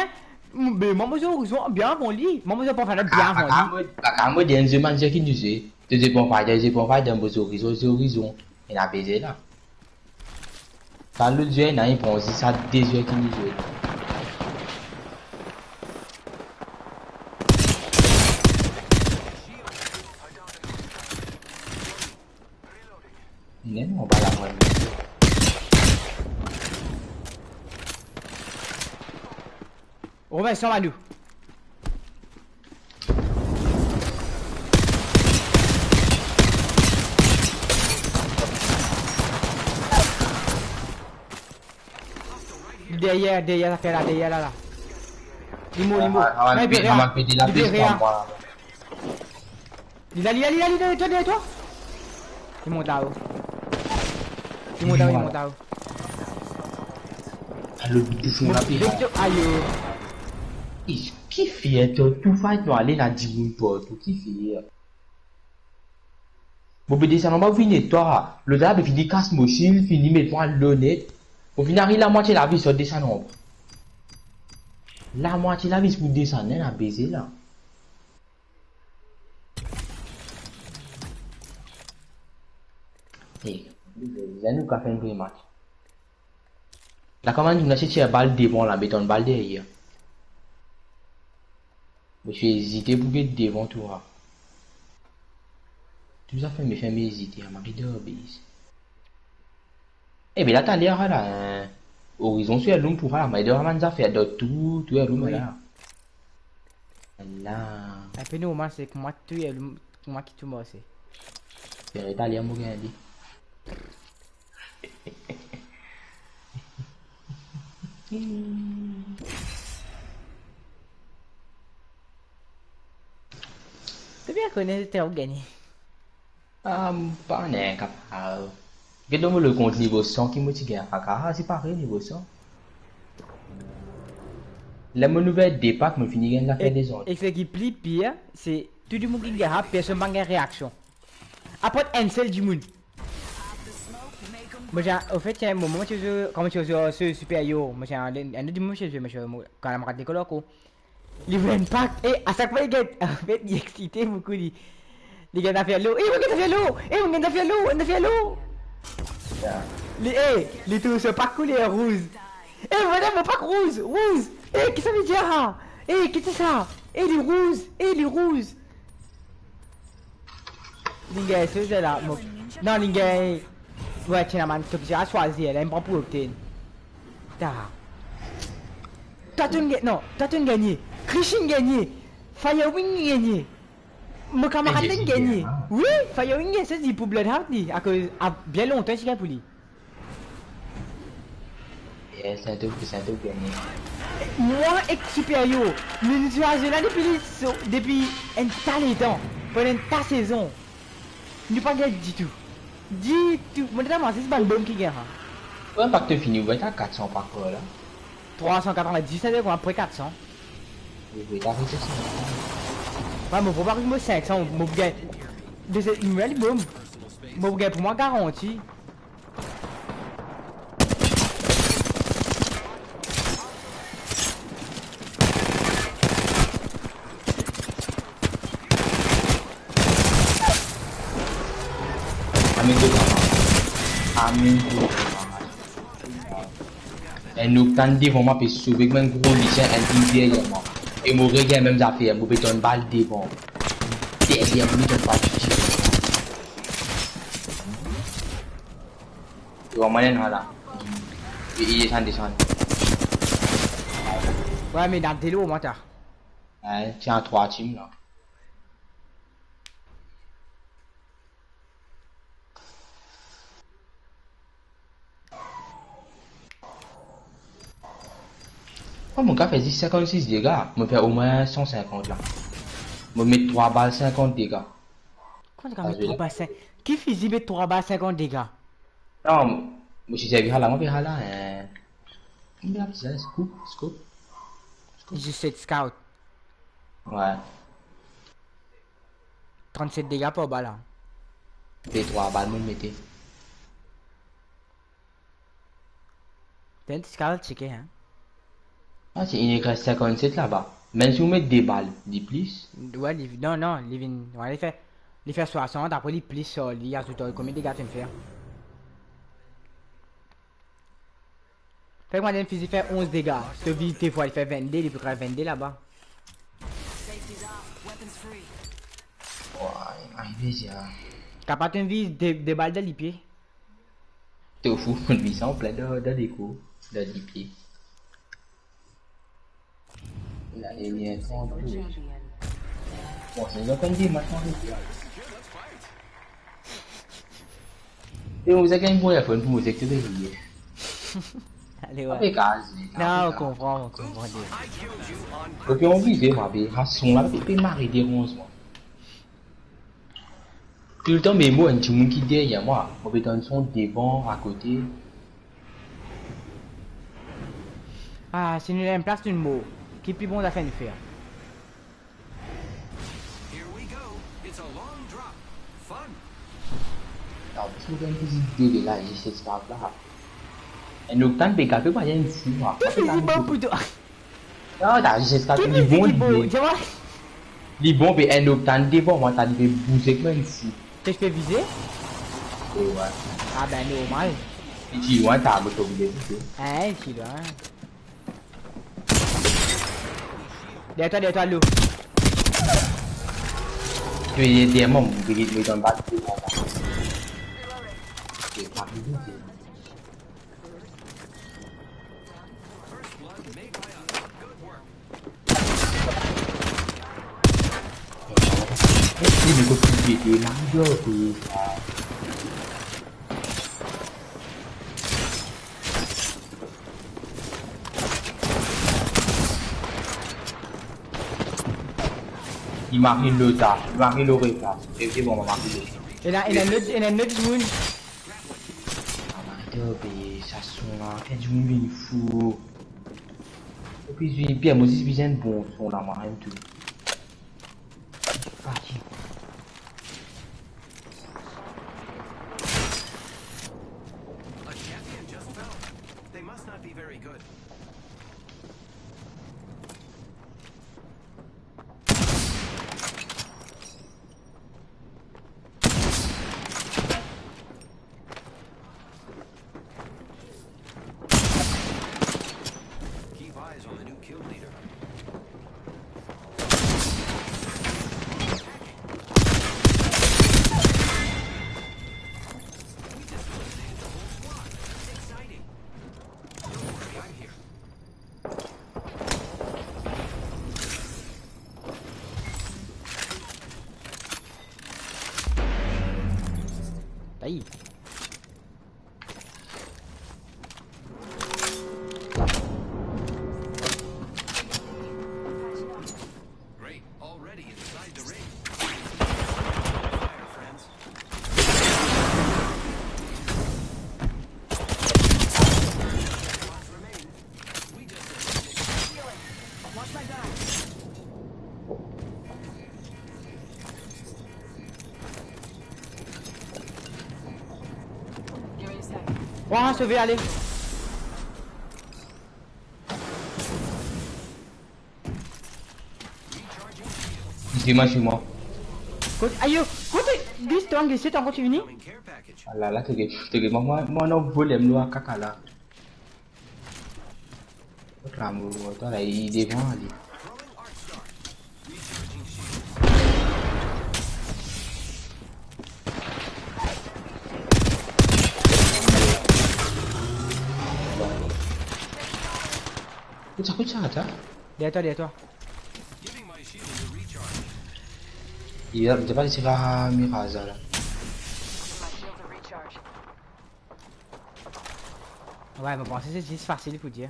Mais moi, mesure bien avant lui. Moi, mesure pas faire bien avant lui. Moi, il y a un jeu manager qui nous dit, tu ne peux pas faire d'un beau horizon. Il a baisé là. Quand le jeu, il prend aussi ça des jeux qui nous jouent. On va la voir. Romain, sur Manu. Derrière, ça fait là, derrière là. Limo. On va péter la piste pour moi. Il a, derrière toi. Il monte là-haut. Il monte là-haut. Le but du fond la piste. Aïe. Qui fait tout fight nous aller la 10 000 pour qui fait. Bon, ben, ça va finir, toi. Le drap, fini casse machine, fini mettre-moi l'honnête. Au final, la moitié de la vie sur descendre. La moitié de la vie pour descendre, elle a baisé là. Et, c'est nous qui avons fait un vrai match. La commande, nous avons cherché la balle devant, la béton balle derrière. Mais j'ai hésité pour être devant toi. Tout ça fait me faire hésiter à ma vidéo obéisse. Eh bien là, t'as l'air là. Horizon sur l'homme pour faire la main de Raman, ça fait d'autres tout est l'homme là. Là. Un peu nous, c'est que moi, tu es moi qui tout moi aussi. C'est italien, mon gars. Tu bien connais t'es gagné. Ah, pas n'est capable. Qu'est-ce que le compte niveau 100 qui me tient à c'est pareil niveau 100. La mon nouvelle départ me finit la faire des ondes. Et ce qui plie pire, c'est tout le monde qui gagne, personne n'a pas réaction. Après un seul du monde. Moi, au fait, il y a un moment, quand tu es sur Super Yo, moi, j'ai un autre moment chez eux, quand on regarde les colors, il veut un pack, et à chaque fois, il est en fait, il est excité beaucoup. Il gars fait l'eau, on a fait l'eau, on a fait l'eau, on a fait l'eau. Les tout ce pack est rouge. Voilà mon pack rouge. Qu'est-ce que ça veut dire? Qu'est-ce que c'est ça? Les rouges. Les gars, c'est là. Non, les gars. Ouais, tiens, man, tu as choisi, elle aime pas pour obtenir. Toi, tu gagné. Christian gagné. Firewing gagné. Mon camarade gagné. Oui, Firewing gagné, c'est pour Bloodhound, à cause, bien longtemps, c'est pour lui. C'est un truc gagné. Moi et supérieur, nous sommes là depuis un tas de temps, pendant une tas de saison. Nous ne pas gagné du tout. Moi, c'est pas le bon qui gagne. Ouais, pas que tu finis, ouais, t'as 400 par quoi là? 390, ça veut dire après 400. Oui, t'as réussi ça. Ouais, mais faut pas que je me 500, moi, je gagne. Moi, je gagne pour moi garanti. Et nous, quand devant moi, puis sauver un gros lycée, un lycée derrière moi. Et mon regard même affaire, mon béton balle devant. Derrière moi, béton balle. Tu vois, moi, là. Il descend. Ouais, mais dans le moi, t'as. Ouais, c'est un 3 teams là. Oh, mon gars fait 56 dégâts, je fais au moins 150 là. Je mets 3 balles 50 dégâts. Quand tu as mis 3 balles 50, qui fait 3 balles 50 dégâts? Non, je suis servi là, je vais là. C'est scoop. Juste 7 scout. Ouais. 37 dégâts par balle. Les 3 balles, je mettais. T'as un scout checké, hein? Ah, c'est une écrase 57 là-bas. Même si vous mettez des balles, des plus. Ouais, non, il fait 60, après il plie sur lui, il y a tout combien de dégâts tu me fais? Fait que moi, j'ai fusil fait 11 dégâts. Si tu vis tes fois, il fait 22, il peut faire 22 là-bas. Ouais, arrivé, c'est un. Capable de vise des balles de l'épée. T'es fou, on vit ça en plein de déco, de pieds. Là, il y a un 32. Bon, c'est une open game maintenant. Et on vous a gagné pour la fin, pour vous activer. Allez, ouais. Avec gaz. Non, on comprend. Et puis on vit, ma vie, à son là, et puis Marie dérange moi. Tout le temps, mais moi, un petit monde qui derrière moi, on peut dans son devant, à côté. Ah, c'est une place d'une mot. Qui est plus bon à faire de faire. Here we go. It's a long drop. Fun. Alors, si vous avez une idée de là, j'ai cette start là. Et nous, tant que vous avez une fou, moi. Qui fait bon pour toi? Non, t'as j'ai cette start, les bons, les bons, mais un autre temps devant moi, t'as dit bouger comme ici. Que je peux viser? Et ouais. Ah ben, normal. Et tu vois, t'as un peu de Hein, tu dois. Derrière toi, l'eau. Tu es derrière moi, vous pouvez me donner battre. C'est pas il me copie des mangas, puis Il marie le tas, il marie le repas. Et bon, on va marier le. Il a une autre moon. Ça sonne là, fait du monde fou. Et puis, je bien, moi aussi, je bon son là, moi, même tout. Parti. A champion just fell. They must not be very good. Keep eyes on the new kill leader. We just eliminated the whole squad. It's exciting. Don't worry, I'm here. Aí. Great. Already inside the ring. Fire, friends. Squads remain. We just eliminated. Watch my back. Give me a sec. Ouais, sauvé, allez. Dis-moi chez moi. Aïe, côté, glisse, toi, glisse, t'as encore fini? Coming care package. Ah là, moi, non, volem là, caca là. Là, toi, là, il devant, allez. Throwing Arc Star. Recharging shield. Écoute ça, attends. Derrière toi. Giving my shield a recharge. Il va pas laisser la mirage là. Give my shield a recharge. Ouais, mais bon, c'est juste facile pour dire.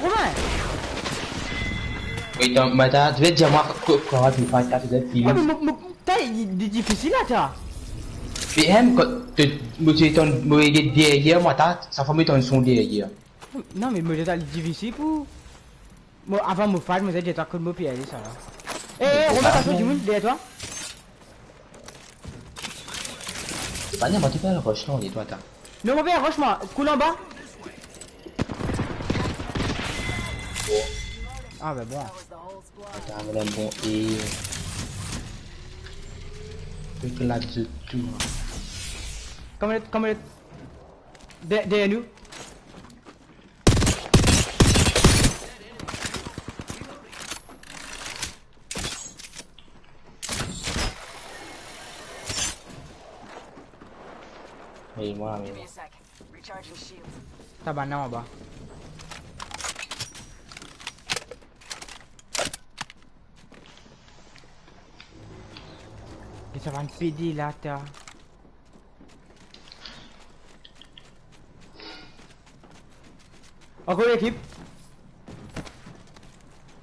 Romain! Oui, donc, madame, tu vas dire moi comment tu fais ça, tu dois Ouais, filmer. mais t'as, il est difficile là, toi. Et même quand tu es ton derrière moi, ça fait ton son derrière. Non, mais moi, j'ai difficile pour. Moi, avant mon fight, moi, j'ai dit, t'as que moi, puis aller, ça va. Eh, Romain, attention, du monde, derrière toi. C'est pas n'importe quoi le rush, non, dis-toi, attends. Non, mon père, rush-moi, coule en bas. Ah, bah bon. That was the whole squad. Attends, madame, bon, et. Que là de tout. Comme le. Derrière nous. Mais moi, Give me mais. a sec. Recharging shields. Tabarnak en bas. Et ça va me péder là, t'as. Encore l'équipe.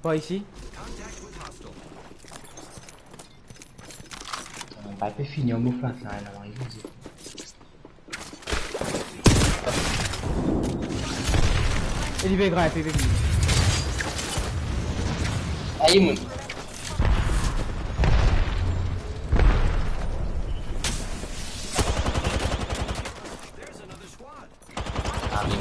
Pas ici. Contact with hostile. On va pas finir mon place là, là, il faut dire. Il est bien grand, il est bien grand. Aïe, mon. There's another squad. Ah, mais.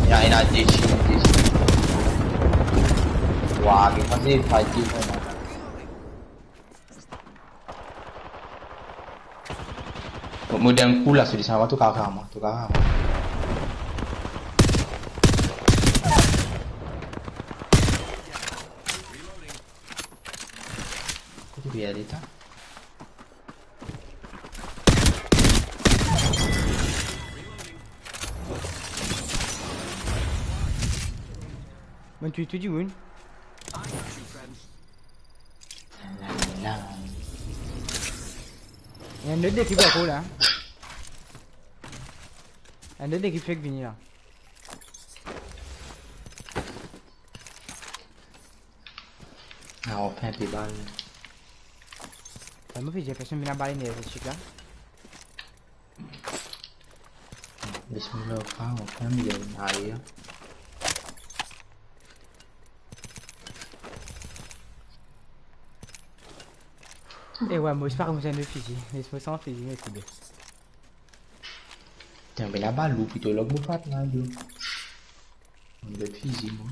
Il y a des chiens, des chiens. Waouh, mais quand c'est fatigué, vraiment. Mau dan kula su di sana tu kakak mah, tu kakak mah. Kau tu biar dia tak? Bon, tu dis oui. Là. Il y a une autre équipe à quoi là. Il y a une autre équipe fait que venir là. Ah, on fait un peu balle. Ça m'a fait, j'ai l'impression de venir balayer ces trucs là. Laisse-moi le faire, on fait un milieu arrière. Et ouais, moi j'espère que vous avez le fusil. Laisse-moi sans fusil, mais c'est bien. Tiens, mais la balle ou plutôt l'homme pas là, deux. Le fusil, moi.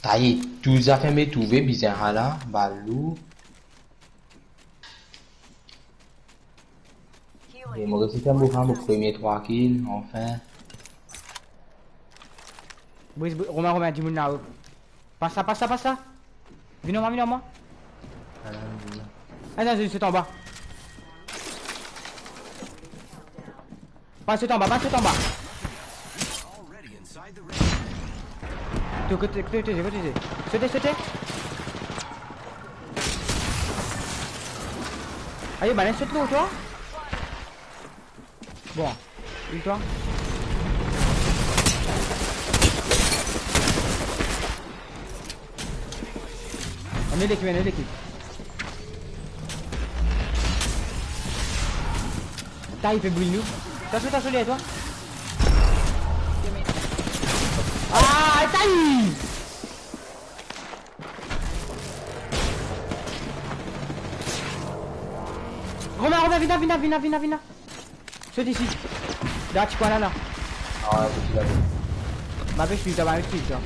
Taille, tout a fait me trouver bizarre là, balou. Et moi aussi, faire mon premier 3 kills, enfin. Brice, Romain, dis-moi là. Passe ça, passe ça, passe ça. Viens moi, viens moi. Ah non, c'est en bas. Passe en bas, passe en bas. De côté. Sautez. Allez, bah, saute l'eau, toi. Bon, toi. On est l'équipe. T'as, il fait bruit, nous. T'as sauté, toi. Ah, taille! Romain, viens. Saute ici. Là, tu quoi là? Ah, c'est là. Bah, avec lui, toi.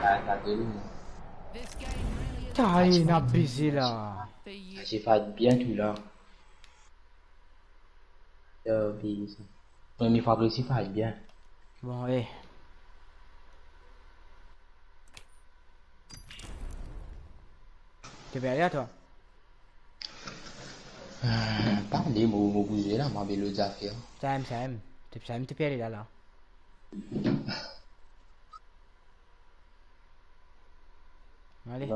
Ah, t'as deux lignes. Putain, il a baisé là. J'ai fait bien tout là. Puis, première fois que j'ai fait bien. Bon, eh. T'es bien allé à toi? Parlez, mon bouger là, ma belle affaire. Ça aime. T'es bien allé là. Allez.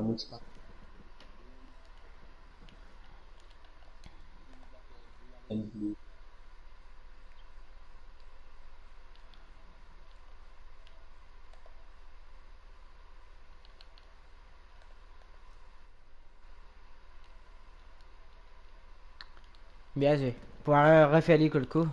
Bien joué. Pour refaire l'école coup.